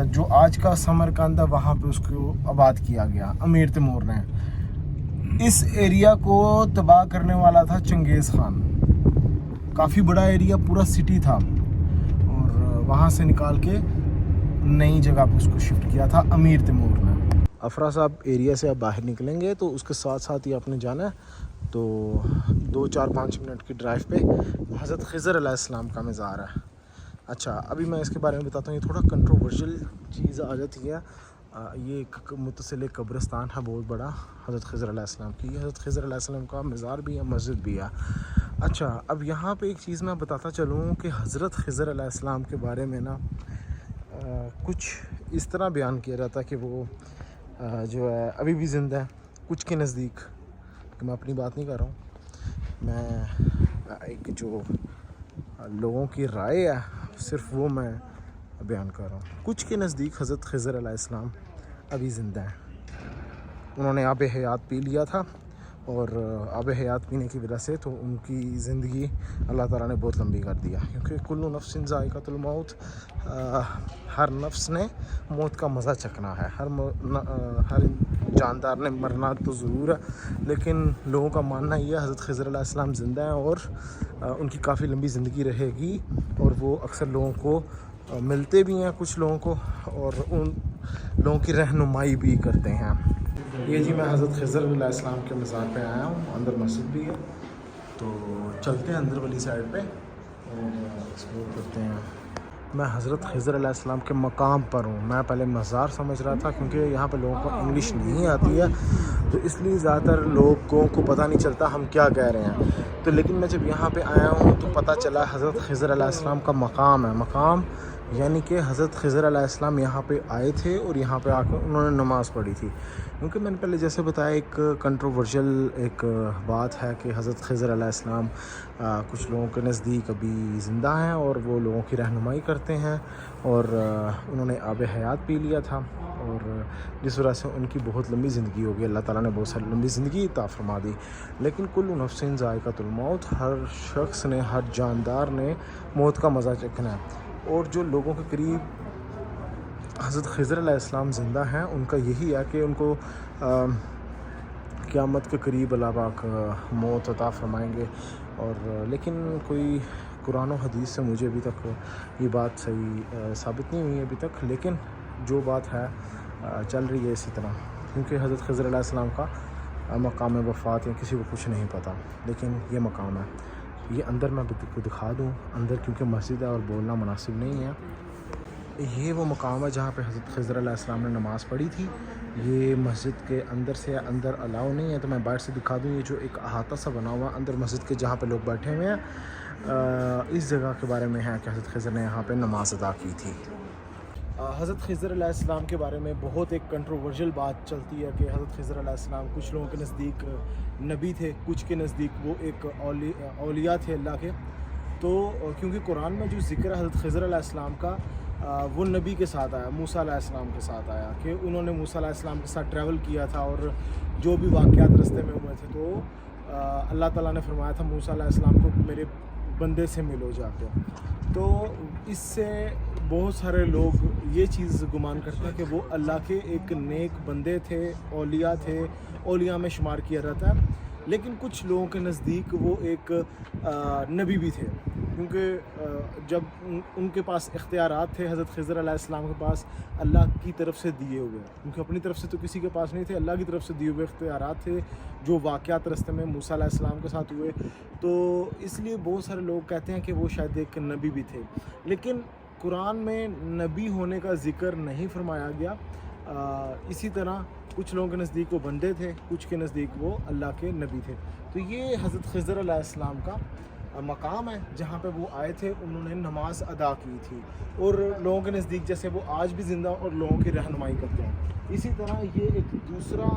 जो आज का समरकंद है वहाँ पे उसको आबाद किया गया अमीर तैमूर ने। इस एरिया को तबाह करने वाला था चंगेज़ ख़ान। काफ़ी बड़ा एरिया, पूरा सिटी था, और वहाँ से निकाल के नई जगह पे उसको शिफ्ट किया था अमीर तैमूर ने। अफरासियाब एरिया से आप बाहर निकलेंगे तो उसके साथ साथ ही आपने जाना है तो 2-4-5 मिनट की ड्राइव पे हज़रत ख़िज़र अलैहिस्सलाम का मज़ार है। अच्छा, अभी मैं इसके बारे में बताता हूँ। ये थोड़ा कंट्रोवर्शियल चीज़ आ जाती है। ये एक मुतसिल कब्रिस्तान है बहुत बड़ा हज़रत ख़िज़र अलैहिस्सलाम की। हज़रत ख़िज़र अलैहिस्सलाम का मज़ार भी है, मस्जिद भी है। अच्छा, अब यहाँ पे एक चीज़ मैं बताता चलूँ कि हज़रत ख़िज़र अलैहिस्सलाम के बारे में ना कुछ इस तरह बयान किया जाता है कि वो जो है अभी भी ज़िंदा है कुछ के नज़दीक। कि मैं अपनी बात नहीं कर रहा हूँ, मैं एक जो लोगों की राय है सिर्फ वो मैं बयान कर रहा हूँ। कुछ के नज़दीक हज़रत ख़िज़र अलैहिस्सलाम अभी ज़िंदा है। उन्होंने आब हयात पी लिया था और आब हयात पीने की वजह से तो उनकी ज़िंदगी अल्लाह ताला ने बहुत लंबी कर दिया, क्योंकि कुल्लु नफ्सिन ज़ाइक़ातुल मौत, हर नफ्स ने मौत का मज़ा चखना है। हर जानदार ने मरना तो ज़रूर है, लेकिन लोगों का मानना ये है हज़रत ख़िज़र अलैहिस्सलाम ज़िंदा हैं और उनकी काफ़ी लंबी ज़िंदगी रहेगी। और वो अक्सर लोगों को मिलते भी हैं, कुछ लोगों को, और उन लोगों की रहनुमाई भी करते हैं। ये जी मैं हज़रत ख़िज़र अलैहिस्सलाम के मज़ार पे आया हूँ। अंदर मस्जिद भी है, तो चलते हैं अंदर वाली साइड पे और एक्सप्लोर करते हैं। मैं हज़रत ख़िज़र अलैहिस्सलाम के मकाम पर हूँ। मैं पहले मज़ार समझ रहा था क्योंकि यहाँ पे लोगों को इंग्लिश नहीं आती है, तो इसलिए ज़्यादातर लोगों को पता नहीं चलता हम क्या कह रहे हैं। तो लेकिन मैं जब यहाँ पे आया हूँ तो पता चला हज़रत ख़िज़र अलैहिस्सलाम का मकाम है। मकाम यानी कि हज़रत ख़िज़र अलैहिस्सलाम यहाँ पे आए थे और यहाँ पे आकर उन्होंने नमाज़ पढ़ी थी। क्योंकि मैंने पहले जैसे बताया एक कंट्रोवर्शियल एक बात है कि हज़रत ख़िज़र अलैहिस्सलाम कुछ लोगों के नज़दीक अभी ज़िंदा हैं और वो लोगों की रहनुमाई करते हैं, और उन्होंने आब हयात पी लिया था और जिस वजह से उनकी बहुत लंबी ज़िंदगी हो गई। अल्लाह ताला ने बहुत सारी लंबी ज़िंदगी अता फरमा दी। लेकिन कुल्लु नफ्सिन ज़ाइक़ातुल मौत, हर शख्स ने, हर जानदार ने मौत का मज़ा चखना है। और जो लोगों के करीब हज़रत ख़िज़र अलैहिस्सलाम ज़िंदा हैं उनका यही है कि उनको क़यामत के करीब अल्लाह पाक मौत अता फरमाएंगे। और लेकिन कोई कुरान और हदीस से मुझे अभी तक ये बात सही साबित नहीं हुई अभी तक, लेकिन जो बात है चल रही है इसी तरह। क्योंकि हज़रत ख़िज़र अलैहिस्सलाम का मकाम वफ़ात या किसी को कुछ नहीं पता, लेकिन ये मकाम है। ये अंदर मैं आपको दिखा दूँ अंदर, क्योंकि मस्जिद है और बोलना मुनासिब नहीं है। ये वो मकाम है जहाँ पे हज़रत ख़िज़र अलैहिस्सलाम ने नमाज़ पढ़ी थी। ये मस्जिद के अंदर से अंदर अलाउ नहीं है, तो मैं बाहर से दिखा दूँ। ये जो एक अहाता सा बना हुआ अंदर मस्जिद के जहाँ पे लोग बैठे हुए हैं, इस जगह के बारे में है कि हज़रत ख़िज़र ने यहाँ पे नमाज़ अदा की थी। हज़रत ख़िज़र अलैहिस्सलाम के बारे में बहुत एक कंट्रोवर्शियल बात चलती है कि हज़रत ख़िज़र अलैहिस्सलाम कुछ लोगों के नज़दीक नबी थे, कुछ के नज़दीक वो एक औलिया थे अल्लाह के। तो क्योंकि कुरान में जो ज़िक्र हज़रत खिज़र अलैहिस्सलाम का वो नबी के साथ आया, मूसा अलैहिस्सलाम के साथ आया कि उन्होंने मूसा अलैहिस्सलाम के साथ ट्रैवल किया था और जो भी वाक़यात रास्ते में हुए थे, तो अल्लाह ताला ने फरमाया था मूसा अलैहिस्सलाम को मेरे बंदे से मिलो जाके। तो इससे बहुत सारे लोग ये चीज़ गुमान करते हैं कि वो अल्लाह के एक नेक बंदे थे, औलिया थे, औलिया में शुमार किया जाता है। लेकिन कुछ लोगों के नज़दीक वो एक नबी भी थे, क्योंकि जब उनके पास इख्तियारात थे हज़रत खिज़र अलैहिस्सलाम के पास अल्लाह की तरफ से दिए हुए, क्योंकि अपनी तरफ से तो किसी के पास नहीं थे, अल्लाह की तरफ से दिए हुए इख्तियारात थे जो वाक़यात रास्ते में मूसा अलैहिस्सलाम के साथ हुए। तो इसलिए बहुत सारे लोग कहते हैं कि वो शायद एक नबी भी थे, लेकिन कुरान में नबी होने का ज़िक्र नहीं फरमाया गया। इसी तरह कुछ लोगों के नज़दीक वो बंदे थे, कुछ के नज़दीक वो अल्लाह के नबी थे। तो ये हज़रत खिज़र अलैहिस्सलाम का मकाम है जहाँ पे वो आए थे, उन्होंने नमाज अदा की थी और लोगों के नज़दीक जैसे वो आज भी ज़िंदा और लोगों की रहनुमाई करते हैं। इसी तरह ये एक दूसरा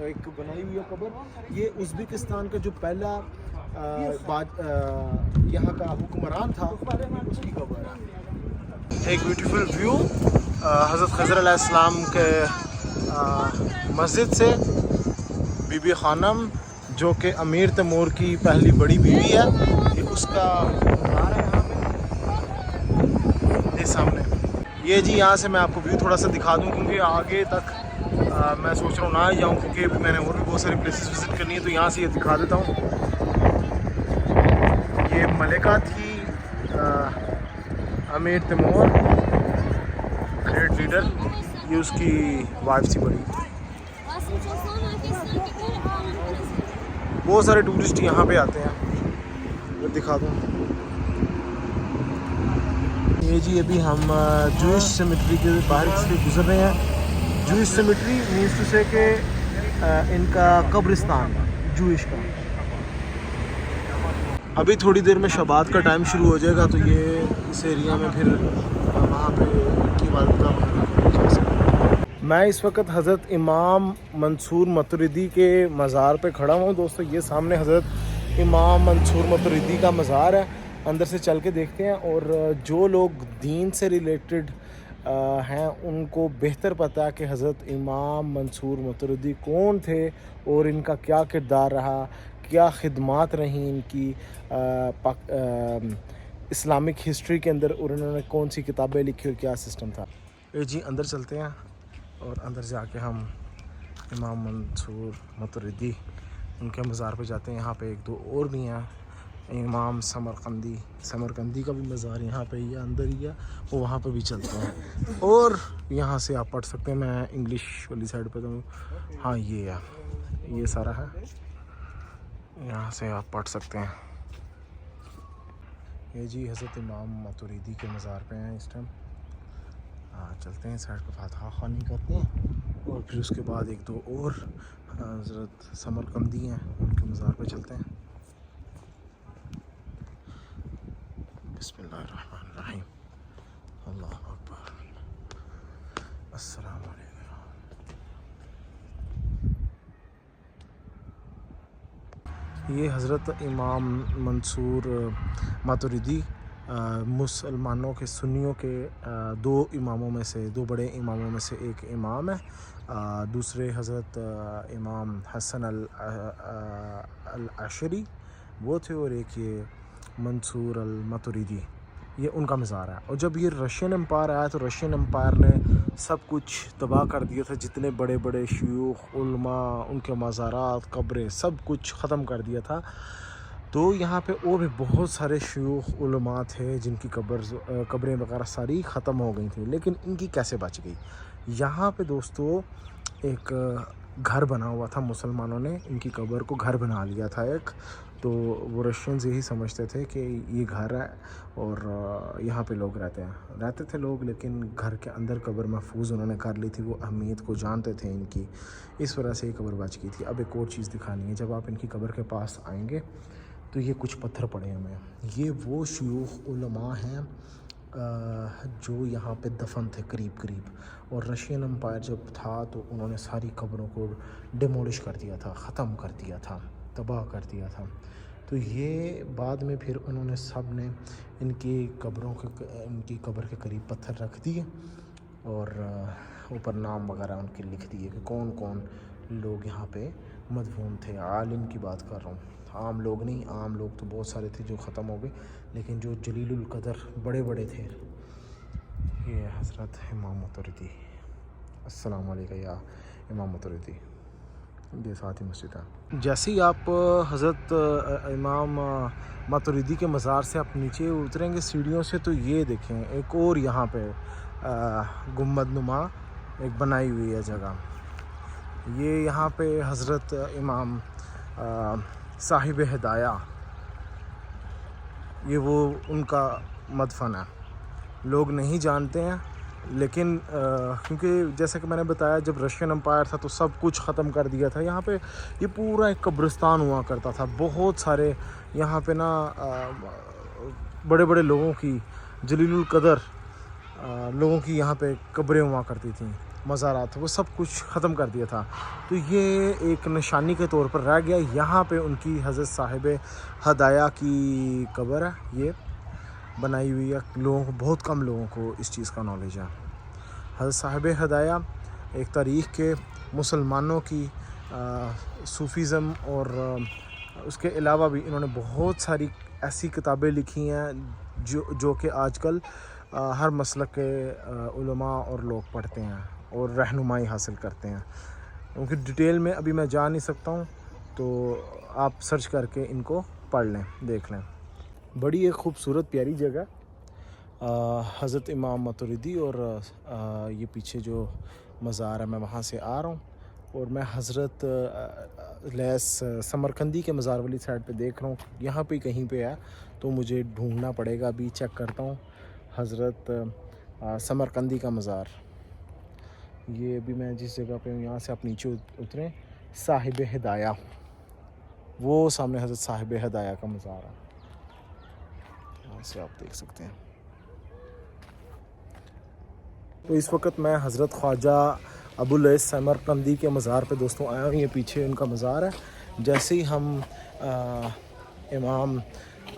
एक बनाई हुई कब्र, ये उज़्बेकिस्तान का जो पहला यहाँ का हुक्मरान था उसकी कब्र है। एक ब्यूटीफुल व्यू हज़रत खिज़र अलैहिस्सलाम के मस्जिद से, बीबी ख़ानम जो कि अमीर तैमूर की पहली बड़ी बीवी है, ये उसका मज़ार है यहाँ पे, ये सामने। ये जी यहाँ से मैं आपको व्यू थोड़ा सा दिखा दूँ, क्योंकि आगे तक मैं सोच रहा हूँ ना जाऊँ, क्योंकि अभी मैंने और भी बहुत सारी प्लेसेस विज़िट करनी है। तो यहाँ से ये दिखा देता हूँ, ये मलिका थी अमीर तैमूर, ग्रेट लीडर, ये उसकी वाइफ थी बड़ी। बहुत सारे टूरिस्ट यहाँ पे आते हैं, मैं दिखा दूँ। ये जी अभी हम जूइश सेमेट्री के बाहर से गुजर रहे हैं। जूइश सेमेट्री मीन्स टू से कि इनका कब्रिस्तान जूइश का। अभी थोड़ी देर में शबात का टाइम शुरू हो जाएगा, तो ये इस एरिया में फिर वहाँ पे इनकी इबादत का। मैं इस वक्त हज़रत इमाम मंसूर मतुरिदी के मज़ार पे खड़ा हूँ दोस्तों। ये सामने हज़रत इमाम मंसूर मतुरिदी का मज़ार है, अंदर से चल के देखते हैं। और जो लोग दीन से रिलेटेड हैं उनको बेहतर पता है कि हज़रत इमाम मंसूर मतुरिदी कौन थे और इनका क्या किरदार रहा, क्या खिदमात रहीं इनकी इस्लामिक हिस्ट्री के अंदर, और उन्होंने कौन सी किताबें लिखी और क्या सिस्टम था। ये जी अंदर चलते हैं और अंदर जाके हम इमाम मंसूर मतुरिदी उनके मज़ार पे जाते हैं। यहाँ पे एक दो और भी हैं, इमाम समरकंदी का भी मज़ार यहाँ पे ही है, अंदर ही है, वो वहाँ पे भी चलते हैं। और यहाँ से आप पढ़ सकते हैं, मैं इंग्लिश वाली साइड पे तो हाँ ये है, ये सारा है, यहाँ से आप पढ़ सकते हैं। ये जी हज़रत इमाम मतुरिदी के मज़ार पे हैं इस टाइम। चलते हैं साइड पर फातहा ख़ानी करते हैं और फिर उसके बाद एक दो और हज़रत समरकंदी हैं उनके मज़ार पे चलते हैं। बिस्मिल्लाहिर्रहमानिर्रहीम, अल्लाहु अकबर, अस्सलामु अलैकुम। ये हज़रत इमाम मंसूर मतुरिदी मुसलमानों के सुन्नियों के दो इमामों में से, दो बड़े इमामों में से एक इमाम है। दूसरे हज़रत इमाम हसन अल अशरी वो थे, और एक ये मंसूर अल मतुरिदी, ये उनका मज़ार है। और जब ये रशियन एम्पायर आया तो रशियन एम्पायर ने सब कुछ तबाह कर दिया था, जितने बड़े बड़े शयूख, उलमा, उनके मज़ारात, कब्रें, सब कुछ ख़त्म कर दिया था। तो यहाँ पे और भी बहुत सारे शयूख, उलमा थे जिनकी कब्रें वगैरह सारी ख़त्म हो गई थी, लेकिन इनकी कैसे बच गई। यहाँ पे दोस्तों एक घर बना हुआ था, मुसलमानों ने इनकी कब्र को घर बना लिया था एक। तो वो रशियंस यही समझते थे कि ये घर है और यहाँ पे लोग रहते थे लोग, लेकिन घर के अंदर कब्र महफूज उन्होंने कर ली थी। वो अहमियत को जानते थे इनकी, इस वजह से ये कब्र बच गई थी। अब एक और चीज़ दिखानी है, जब आप इनकी कब्र के पास आएंगे तो ये कुछ पत्थर पड़े हमें, ये वो शयूख उलमा हैं जो यहाँ पे दफन थे करीब। और रशियन एम्पायर जब था तो उन्होंने सारी कब्रों को डिमोलिश कर दिया था, ख़त्म कर दिया था, तबाह कर दिया था। तो ये बाद में फिर उन्होंने सब ने इनकी कब्र के करीब पत्थर रख दिए और ऊपर नाम वगैरह उनके लिख दिए कि कौन कौन लोग यहाँ पे मदफून थे। आलिम की बात कर रहा हूँ, आम लोग नहीं। आम लोग तो बहुत सारे थे जो ख़त्म हो गए, लेकिन जो जलीलुल कदर बड़े बड़े थे, ये हज़रत इमाम मतुरिदी। अस्सलाम वालेकुम या इमाम मतुरिदी, ये साथ ही मस्जिद है। जैसे ही आप हज़रत इमाम मतुरिदी के मज़ार से आप नीचे उतरेंगे सीढ़ियों से, तो ये देखें एक और यहाँ पे गुम्बद नुमा एक बनाई हुई है जगह। ये यहाँ पे हज़रत इमाम साहिब हिदाया, ये वो उनका मदफन है। लोग नहीं जानते हैं, लेकिन क्योंकि जैसा कि मैंने बताया, जब रशियन एम्पायर था तो सब कुछ ख़त्म कर दिया था। यहाँ पे ये पूरा एक कब्रिस्तान हुआ करता था। बहुत सारे यहाँ पे ना बड़े बड़े लोगों की, जलीलुल कदर लोगों की यहाँ पे कब्रें हुआ करती थी, मज़ारात, वो सब कुछ ख़त्म कर दिया था। तो ये एक निशानी के तौर पर रह गया। यहाँ पे उनकी हज़रत साहिब हदाया की कब्र है, ये बनाई हुई है। लोगों को, बहुत कम लोगों को इस चीज़ का नॉलेज है। हज़रत साहिब हदाया एक तारीख़ के मुसलमानों की सूफ़ीज़म और उसके अलावा भी इन्होंने बहुत सारी ऐसी किताबें लिखी हैं जो कि आजकल हर मसलक के उलमा और लोग पढ़ते हैं और रहनुमाई हासिल करते हैं। उनकी डिटेल में अभी मैं जा नहीं सकता हूँ, तो आप सर्च करके इनको पढ़ लें, देख लें। बड़ी एक ख़ूबसूरत प्यारी जगह हज़रत इमाम मतुरिदी, और ये पीछे जो मज़ार है मैं वहाँ से आ रहा हूँ, और मैं हज़रत लैस समरकंदी के मज़ार वाली साइड पे देख रहा हूँ। यहाँ पे कहीं पे है, तो मुझे ढूंढना पड़ेगा। अभी चेक करता हूँ हज़रत समरकंदी का मज़ार। ये अभी मैं जिस जगह पे हूँ, यहाँ से आप नीचे उतरें, साहिब हिदाया, वो सामने हज़रत साहिब हिदाया का मज़ार है, यहाँ से आप देख सकते हैं। तो इस वक्त मैं हज़रत ख्वाजा अबुल लैस समरकंदी के मज़ार पे दोस्तों आया हूँ। ये पीछे उनका मज़ार है। जैसे ही हम इमाम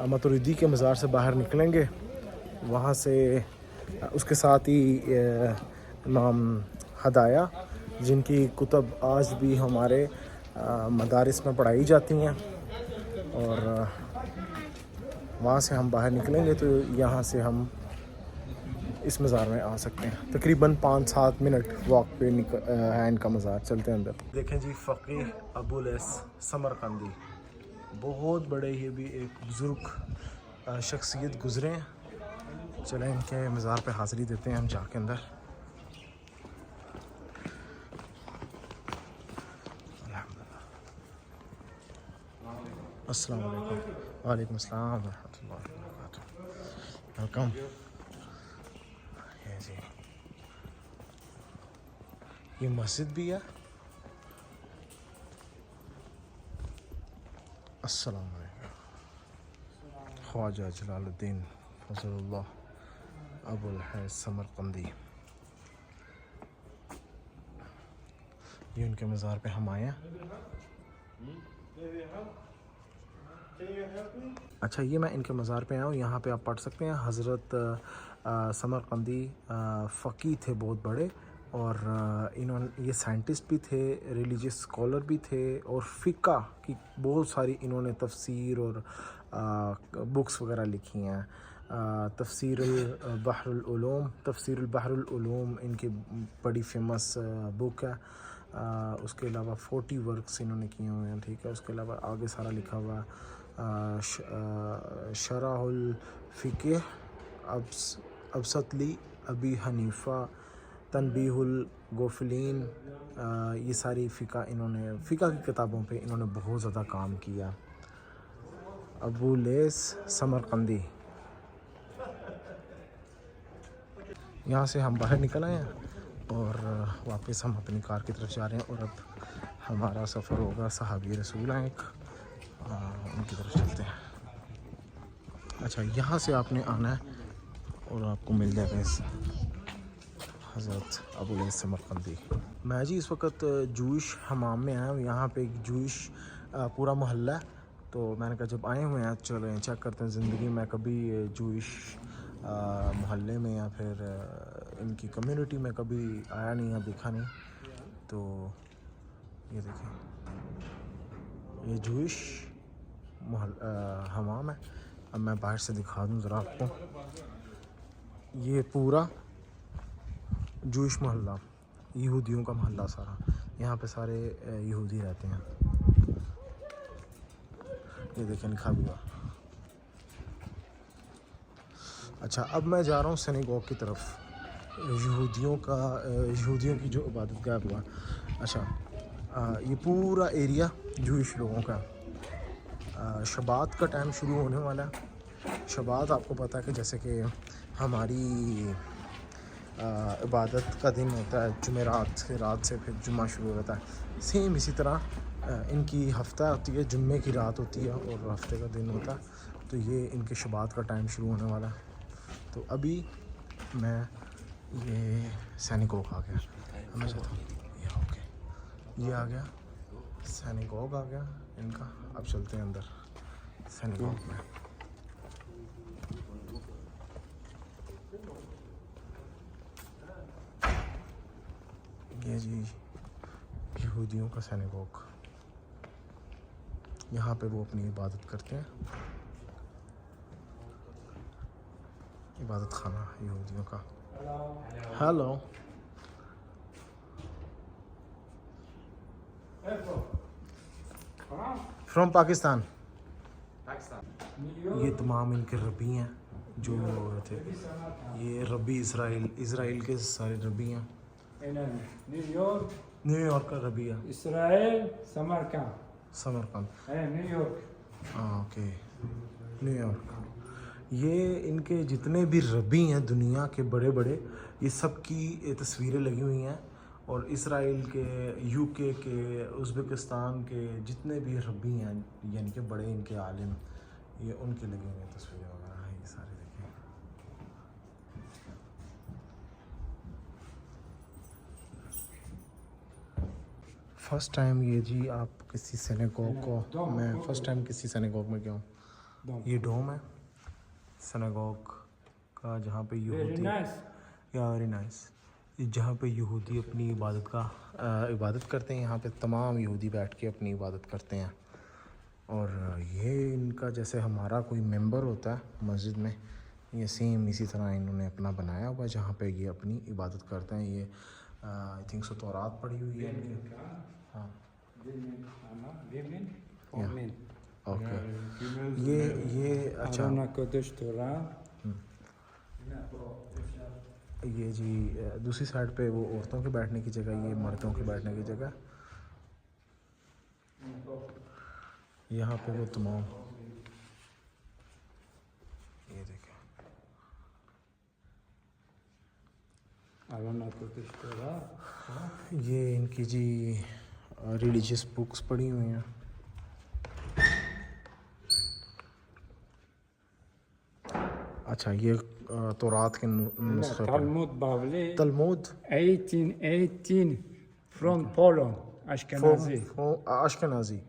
मतुरिदी के मज़ार से बाहर निकलेंगे, वहाँ से उसके साथ ही इमाम हदाया, जिनकी कुतब आज भी हमारे मदारिस में पढ़ाई जाती हैं, और वहाँ से हम बाहर निकलेंगे तो यहाँ से हम इस मज़ार में आ सकते हैं। तकरीबन 5-7 मिनट वॉक पे है इनका मज़ार। चलते हैं अंदर। देखें जी, फ़कीह अबुल लैस समरकंदी, बहुत बड़े, ये भी एक बुज़ुर्ग शख्सियत गुज़रे हैं। चलें इनके मज़ार पे हाज़िरी देते हैं हम जाके अंदर। अस्सलाम वालेकुम। वालेकुम अस्सलाम व रहमतुल्लाहि व बरकातुहू। वेलकम। ये जी, ये मस्जिद भी है। अस्सलाम वालेकुम। ख्वाजा जलालुद्दीन फज़लुल्लाह अबुल लैस समरकंदी, ये उनके मज़ार पे हम आए हैं। अच्छा, ये मैं इनके मज़ार पे आया हूँ। यहाँ पे आप पढ़ सकते हैं हज़रत समरकंदी फ़कीह थे बहुत बड़े, और इन्होंने, ये साइंटिस्ट भी थे, रिलीजियस स्कॉलर भी थे, और फ़िक़ा की बहुत सारी इन्होंने तफसीर और बुक्स वगैरह लिखी हैं। तफसीरुल बहरुल उलूम इनकी बड़ी फेमस बुक है। उसके अलावा 40 वर्क्स इन्होंने किए हुए हैं, ठीक है। उसके अलावा आगे सारा लिखा हुआ शरहुल फ़िक़ह अबसतली अबी हनीफ़ा तनबीहुल गोफलीन, ये सारी फ़िक़ा की किताबों पे इन्होंने बहुत ज़्यादा काम किया। Abu lace Samarqandi. यहाँ से हम बाहर निकल आए हैं और वापस हम अपनी कार की तरफ जा रहे हैं, और अब हमारा सफ़र होगा सहाबी रसूल हैं एक, उनकी तरफ चलते हैं। अच्छा, यहाँ से आपने आना है और आपको मिल जाएगा इस हज़रत अबू लैस समरकंदी। मैं जी इस वक्त जूश हमाम में आया हूँ। यहाँ पे एक जूश पूरा मोहल्ला है, तो मैंने कहा जब आए हुए हैं चलो चेक करते हैं। ज़िंदगी में कभी जूइश मोहल्ले में या फिर इनकी कम्युनिटी में कभी आया नहीं या देखा नहीं। तो ये देखें, ये जूइश हमाम है। अब मैं बाहर से दिखा दूँ ज़रा आपको। ये पूरा जूइश मोहल्ला, यहूदियों का मोहल्ला सारा। यहाँ पे सारे यहूदी रहते हैं। ये देखें लिखा हुआ। अच्छा, अब मैं जा रहा हूँ सिनेगोग की तरफ, यहूदियों की जो इबादतगाह हुआ। अच्छा, ये पूरा एरिया जूइश लोगों का। शबात का टाइम शुरू होने वाला है। शबात आपको पता है कि जैसे कि हमारी इबादत का दिन होता है जुमेरात के रात से फिर जुम्मा शुरू होता है, सेम इसी तरह इनकी हफ्ता होती है, जुम्मे की रात होती है और हफ्ते का दिन होता है। तो ये इनके शबात का टाइम शुरू होने वाला है। तो अभी मैं ये सिनेगोग आ गया, मैं चाहता हूँ ये ओके, ये आ गया सिनेगोग आ गया इनका। अब चलते हैं अंदर सिनेगोग में। ये जी यहूदियों का सिनेगोग, यहाँ पे वो अपनी इबादत करते हैं। इबादत खाना यहूदियों का। Hello, from Pakistan. ये तमाम इनके रबी हैं जो थे। ये रबी इसराइल के सारे रबी हैं। न्यूयॉर्क का रबी है। Israel Samarkand New York. हाँ ओके, न्यूयॉर्क। ये इनके जितने भी रबी हैं दुनिया के बड़े बड़े, ये सब की तस्वीरें लगी हुई हैं। और इसराइल के, यूके के, उज़्बेकिस्तान के जितने भी रबी हैं यानी कि बड़े इनके आलिम, ये उनकी लगी हुई हैं तस्वीरें वगैरह हैं। ये सारे देखें। फर्स्ट टाइम ये जी आप किसी सिनेगोग को, मैं फ़र्स्ट टाइम किसी सिनेगोग में गया हूँ। ये डोम है सिनेगोग का जहाँ पे यहूदी, या वेरी नाइस, जहाँ पे यहूदी अपनी इबादत करते हैं। यहाँ पे तमाम यहूदी बैठ के अपनी इबादत करते हैं। और ये इनका जैसे हमारा कोई मेंबर होता है मस्जिद में, ये सेम इसी तरह इन्होंने अपना बनाया हुआ है जहाँ पे ये अपनी इबादत करते हैं। ये आई थिंक सो तौरात पड़ी हुई है इनकी। हाँ ओके, ये अच्छा, ये जी दूसरी साइड पे वो औरतों के बैठने की जगह, ये मर्दों के बैठने की जगह। यहाँ पे वो तमाम, ये देखें, ये इनकी जी रिलीजियस बुक्स पड़ी हुई हैं। अच्छा, ये तौरात के नुस्खे, Talmud Bavli Talmud 1818 from Poland, Ashkenazi. Ashkenazi.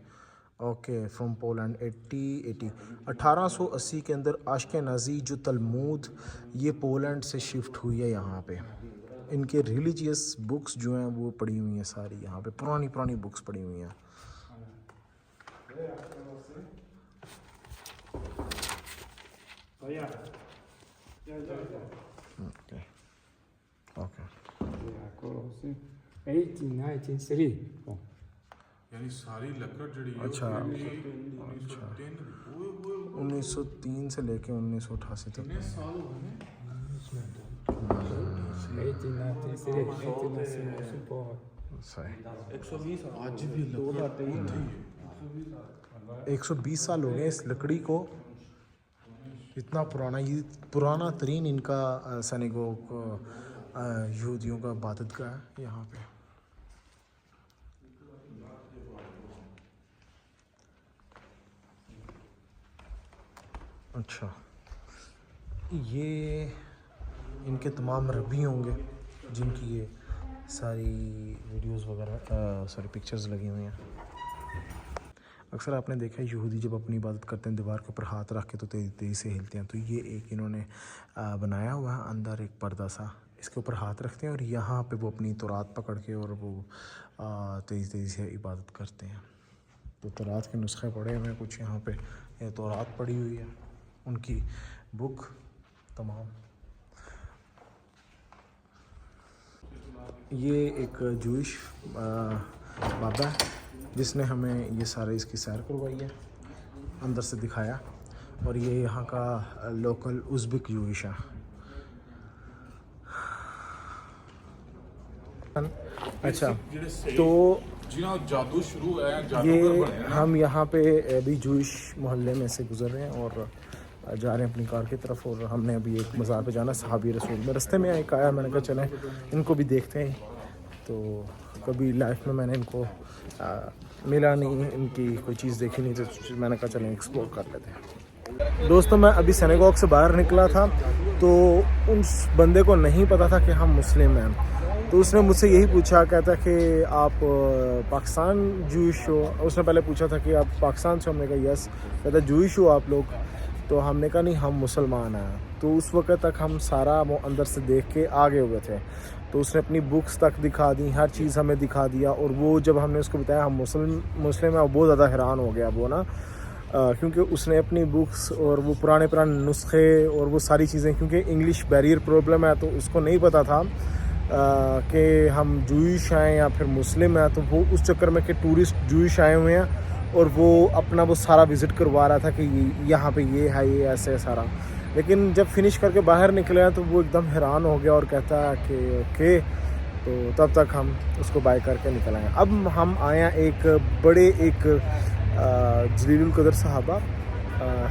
Okay, from Poland 1880 के अंदर अश्केनाज़ी जो तलमुद ये पोलैंड से शिफ्ट हुई है यहाँ पे। इनके रिलीजियस बुक्स जो हैं वो पड़ी हुई हैं सारी यहाँ पे, पुरानी बुक्स पड़ी हुई हैं। ओके 1893 यानी सारी लकड़ जड़ी है अच्छा, 1903 से लेके 1988 तक। 120 साल हो गए इस लकड़ी को। इतना पुराना, ये पुराना तरीन इनका सिनेगोग यहूदियों का इबादतगाह है यहाँ पे। अच्छा, ये इनके तमाम रबी होंगे जिनकी ये सारी वीडियोस वगैरह, सारी पिक्चर्स लगी हुई हैं। अक्सर आपने देखा है यहूदी जब अपनी इबादत करते हैं दीवार के ऊपर हाथ रख के तो तेज़ी तेज़ी से हिलते हैं। तो ये एक इन्होंने बनाया हुआ है अंदर एक पर्दा सा, इसके ऊपर हाथ रखते हैं और यहाँ पे वो अपनी तौरात पकड़ के और वो तेज़ी तेज़ी से इबादत करते हैं। तो तौरात के नुस्खे पढ़े हुए हैं कुछ यहाँ पे, ये तौरात पड़ी हुई है उनकी बुक तमाम। ये एक जूइश बाबा है जिसने हमें ये सारे इसकी सैर करवाई है, अंदर से दिखाया, और ये यहाँ का लोकल उज़्बेक जूइश है। अच्छा, तो जिना जादू शुरू है, ये जादूगर बने हैं। हम यहाँ पे अभी जूइश मोहल्ले में से गुजर रहे हैं और जा रहे हैं अपनी कार की तरफ, और हमने अभी एक मज़ार पे जाना, सहाबी रसूल में। रास्ते में एक आया, मैंने कहा चलें इनको भी देखते हैं। तो कभी लाइफ में मैंने इनको मिला नहीं, इनकी कोई चीज़ देखी नहीं, तो मैंने कहा चलें एक्सप्लोर कर लेते हैं। दोस्तों मैं अभी सिनेगॉग से बाहर निकला था तो उस बंदे को नहीं पता था कि हम मुस्लिम हैं, तो उसने मुझसे यही पूछा, कहता कि आप पाकिस्तान जूइश हो। उसने पहले पूछा था कि आप पाकिस्तान से, हमने कहा यस। कहता जूइश हो आप लोग? तो हमने कहा नहीं हम मुसलमान हैं। तो उस वक्त तक हम सारा वो अंदर से देख के आगे हुए थे, तो उसने अपनी बुक्स तक दिखा दी, हर चीज़ हमें दिखा दिया। और वो जब हमने उसको बताया हम मुस्लिम हैं, वो बहुत ज़्यादा हैरान हो गया वो ना, क्योंकि उसने अपनी बुक्स और वो पुराने नुस्खे और वो सारी चीज़ें, क्योंकि इंग्लिश बैरियर प्रॉब्लम है तो उसको नहीं पता था कि हम जूइश हैं या फिर मुस्लिम हैं। तो वो उस चक्कर में कि टूरिस्ट जूइश आए हुए हैं और वो अपना वो सारा विज़िट करवा रहा था कि यहाँ पे ये है, ये ऐसे सारा। लेकिन जब फिनिश करके बाहर निकले तो वो एकदम हैरान हो गया और कहता है कि ओके। तो तब तक हम उसको बाय करके निकल आए। अब हम आए हैं एक बड़े एक जलीलुल कदर सहाबा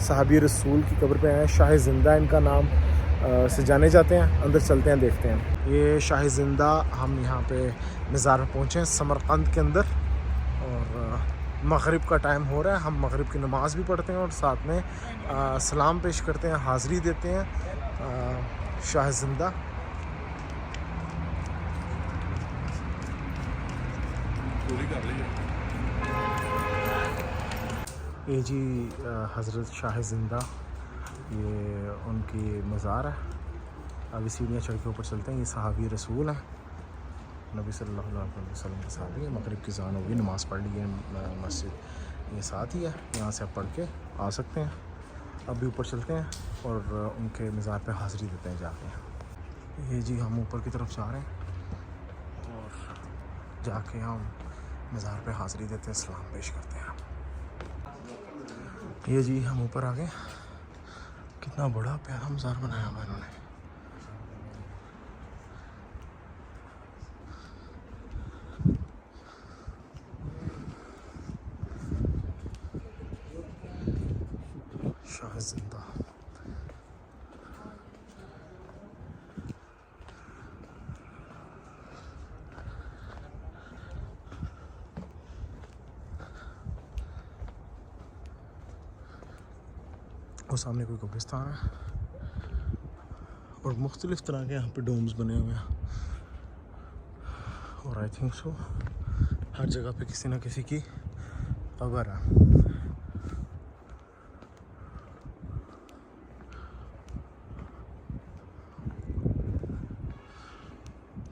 सहाबी रसूल की कब्र पे आए हैं। शाह ज़िंदा इनका नाम से जाने जाते हैं। अंदर चलते हैं, देखते हैं। ये शाह ज़िंदा, हम यहाँ पे मज़ार में पहुँचे हैं समरकंद के अंदर, और मगरिब का टाइम हो रहा है। हम मगरिब की नमाज़ भी पढ़ते हैं और साथ में सलाम पेश करते हैं, हाज़री देते हैं शाह ज़िंदा। पूरी कर ली है। ये जी हज़रत शाह ज़िंदा, ये उनकी मज़ार है। अभी सीढ़ियाँ चढ़ के ऊपर चलते हैं। ये सहाबी रसूल हैं, नबी सल्लल्लाहु अलैहि वसल्लम के सहाबी है। मगरिब की ज़ान होगी, नमाज़ पढ़ ली है, मस्जिद ये साथ ही है, यहाँ से आप पढ़ के आ सकते हैं। अब भी ऊपर चलते हैं और उनके मज़ार पे हाज़री देते हैं जाके। ये जी हम ऊपर की तरफ जा रहे हैं और जाके हम मज़ार पे हाज़री देते हैं, सलाम पेश करते हैं। ये जी हम ऊपर आ गए। कितना बड़ा प्यारा मज़ार बनाया हुआ इन्होंने। शाह ज़िंदा। और सामने कोई कब्रिस्तान है और मुख्तलिफ़ तरह के यहाँ पे डोम्स बने हुए हैं। और आई थिंक सो हर जगह पे किसी न किसी की कब्र है।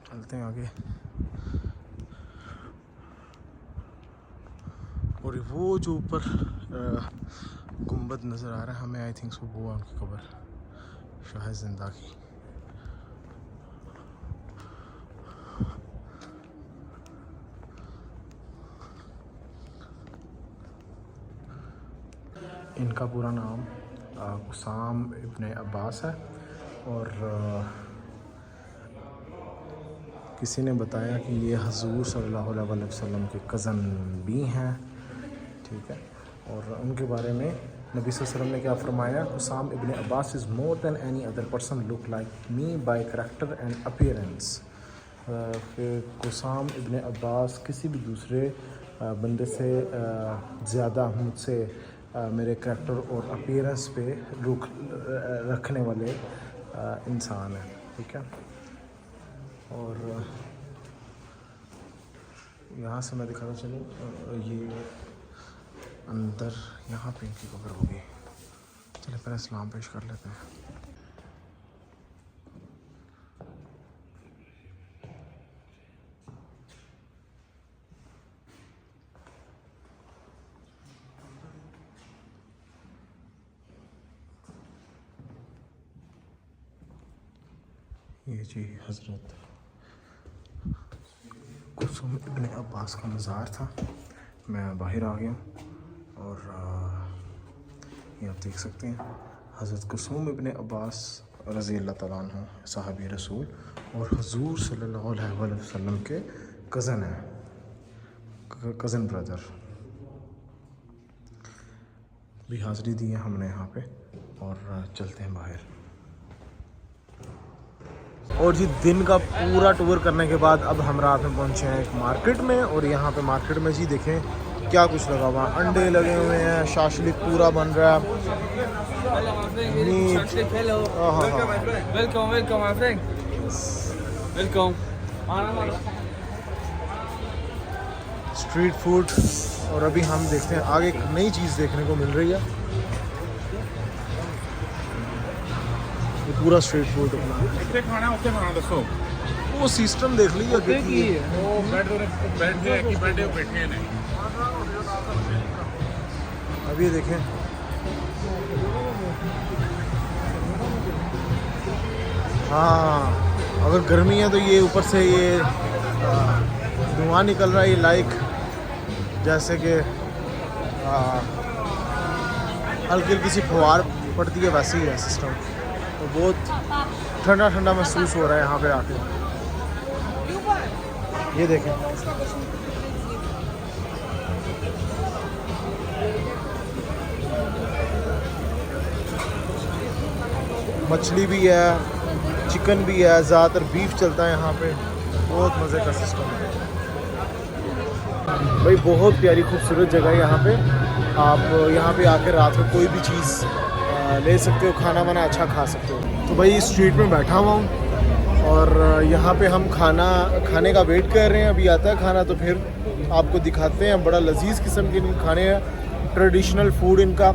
चलते हैं आगे। और वो जो ऊपर गुंबद नज़र आ रहा है हमें, आई थिंक सो वो है उनकी कब्र शाह ज़िंदा की। इनका पूरा नाम कुसाम इब्ने अब्बास है। और किसी ने बताया कि ये हजूर सल्लल्लाहु अलैहि वसल्लम के कज़न भी हैं, ठीक है। और उनके बारे में नबी सल्लल्लाहु अलैहि वसल्लम ने क्या फरमाया, कुसाम इब्ने अब्बास is more than any other person look like me by character and appearance. कुसाम इब्ने अब्बास किसी भी दूसरे बंदे से ज़्यादा मुझसे मेरे करैक्टर और अपीयरेंस पे रुख रखने वाले इंसान हैं, ठीक है। और यहाँ से मैं दिखाता चलूँ, ये अंदर यहाँ पे इनकी कब्र होगी। चलिए पहले सलाम पेश कर लेते हैं। ये जी हज़रत कुलसूम इब्न अब्बास का मज़ार था। मैं बाहर आ गया हूँ और ये आप देख सकते हैं हज़रत कुलसूम इब्न अब्बास रज़ी अल्लाह तआला अन्हु साहबी रसूल और हुज़ूर सल्लल्लाहु अलैहि वसल्लम के कज़न हैं, कज़न ब्रदर। भी हाज़री दी है हमने यहाँ पे और चलते हैं बाहर। और जी दिन का पूरा टूर करने के बाद अब हम रात में पहुंचे हैं एक मार्केट में। और यहाँ पे मार्केट में जी देखें क्या कुछ लगा हुआ है। अंडे लगे हुए हैं, शाशलिक पूरा बन रहा है, मीट। Street food. और अभी हम देखते हैं आगे एक नई चीज़ देखने को मिल रही है। ये पूरा स्ट्रीट फूड अपना वो सिस्टम देख लीजिए। अभी देखें हाँ, अगर गर्मी है तो ये ऊपर से ये धुआं निकल रहा है, ये लाइक जैसे कि हल्की हल्की सी फुहार पड़ती है, वैसे ही है सिस्टम। तो बहुत ठंडा ठंडा महसूस हो रहा है यहाँ पे आके। ये देखें मछली भी है, चिकन भी है, ज़्यादातर बीफ चलता है यहाँ पे। बहुत मज़े का सिस्टम है भाई। बहुत प्यारी खूबसूरत जगह है यहाँ पे। आप यहाँ पे आकर रात को कोई भी चीज़ ले सकते हो, खाना वाना अच्छा खा सकते हो। तो भाई स्ट्रीट में बैठा हुआ हूँ और यहाँ पे हम खाने का वेट कर रहे हैं। अभी आता है खाना तो फिर आपको दिखाते हैं। बड़ा लजीज किस्म के खाने हैं, ट्रेडिशनल फूड इनका।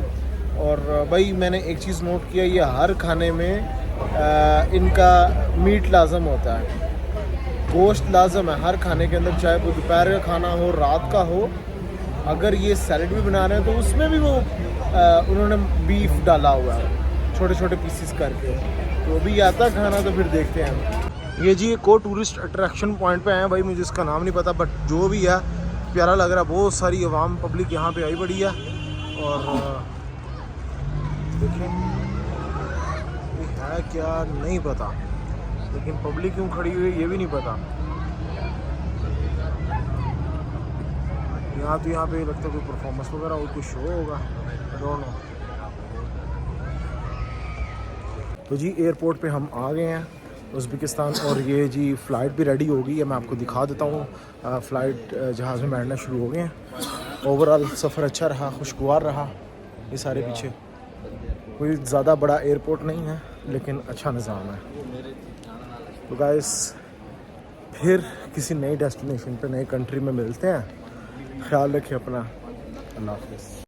और भाई मैंने एक चीज़ नोट किया, ये हर खाने में इनका मीट लाजम होता है, गोश्त लाजम है हर खाने के अंदर, चाहे वो दोपहर का खाना हो, रात का हो। अगर ये सैलड भी बना रहे हैं तो उसमें भी वो उन्होंने बीफ डाला हुआ है छोटे छोटे पीसेस करके। तो अभी आता है खाना तो फिर देखते हैं। ये जी एक और टूरिस्ट अट्रैक्शन पॉइंट पे हैं भाई, मुझे इसका नाम नहीं पता, बट जो भी है प्यारा लग रहा है। बहुत सारी अवाम पब्लिक यहाँ पे आई पड़ी है। और देखिए ये है क्या नहीं पता, लेकिन पब्लिक क्यों खड़ी हुई है ये भी नहीं पता। यहाँ तो यहाँ पे लगता है कोई परफॉर्मेंस वगैरह हो, कोई शो होगा, आई डोंट नो। तो जी एयरपोर्ट पे हम आ गए हैं उज़्बेकिस्तान। और ये जी फ़्लाइट भी रेडी हो गई है, मैं आपको दिखा देता हूँ। फ़्लाइट जहाज़ में बैठना शुरू हो गए हैं। ओवरऑल सफ़र अच्छा रहा, खुशगवार रहा। ये सारे पीछे कोई ज़्यादा बड़ा एयरपोर्ट नहीं है, लेकिन अच्छा निज़ाम है। तो गाइस फिर किसी नई डेस्टिनेशन पे, नई कंट्री में मिलते हैं। ख्याल रखिए अपना। अल्लाह हाफ़िज़।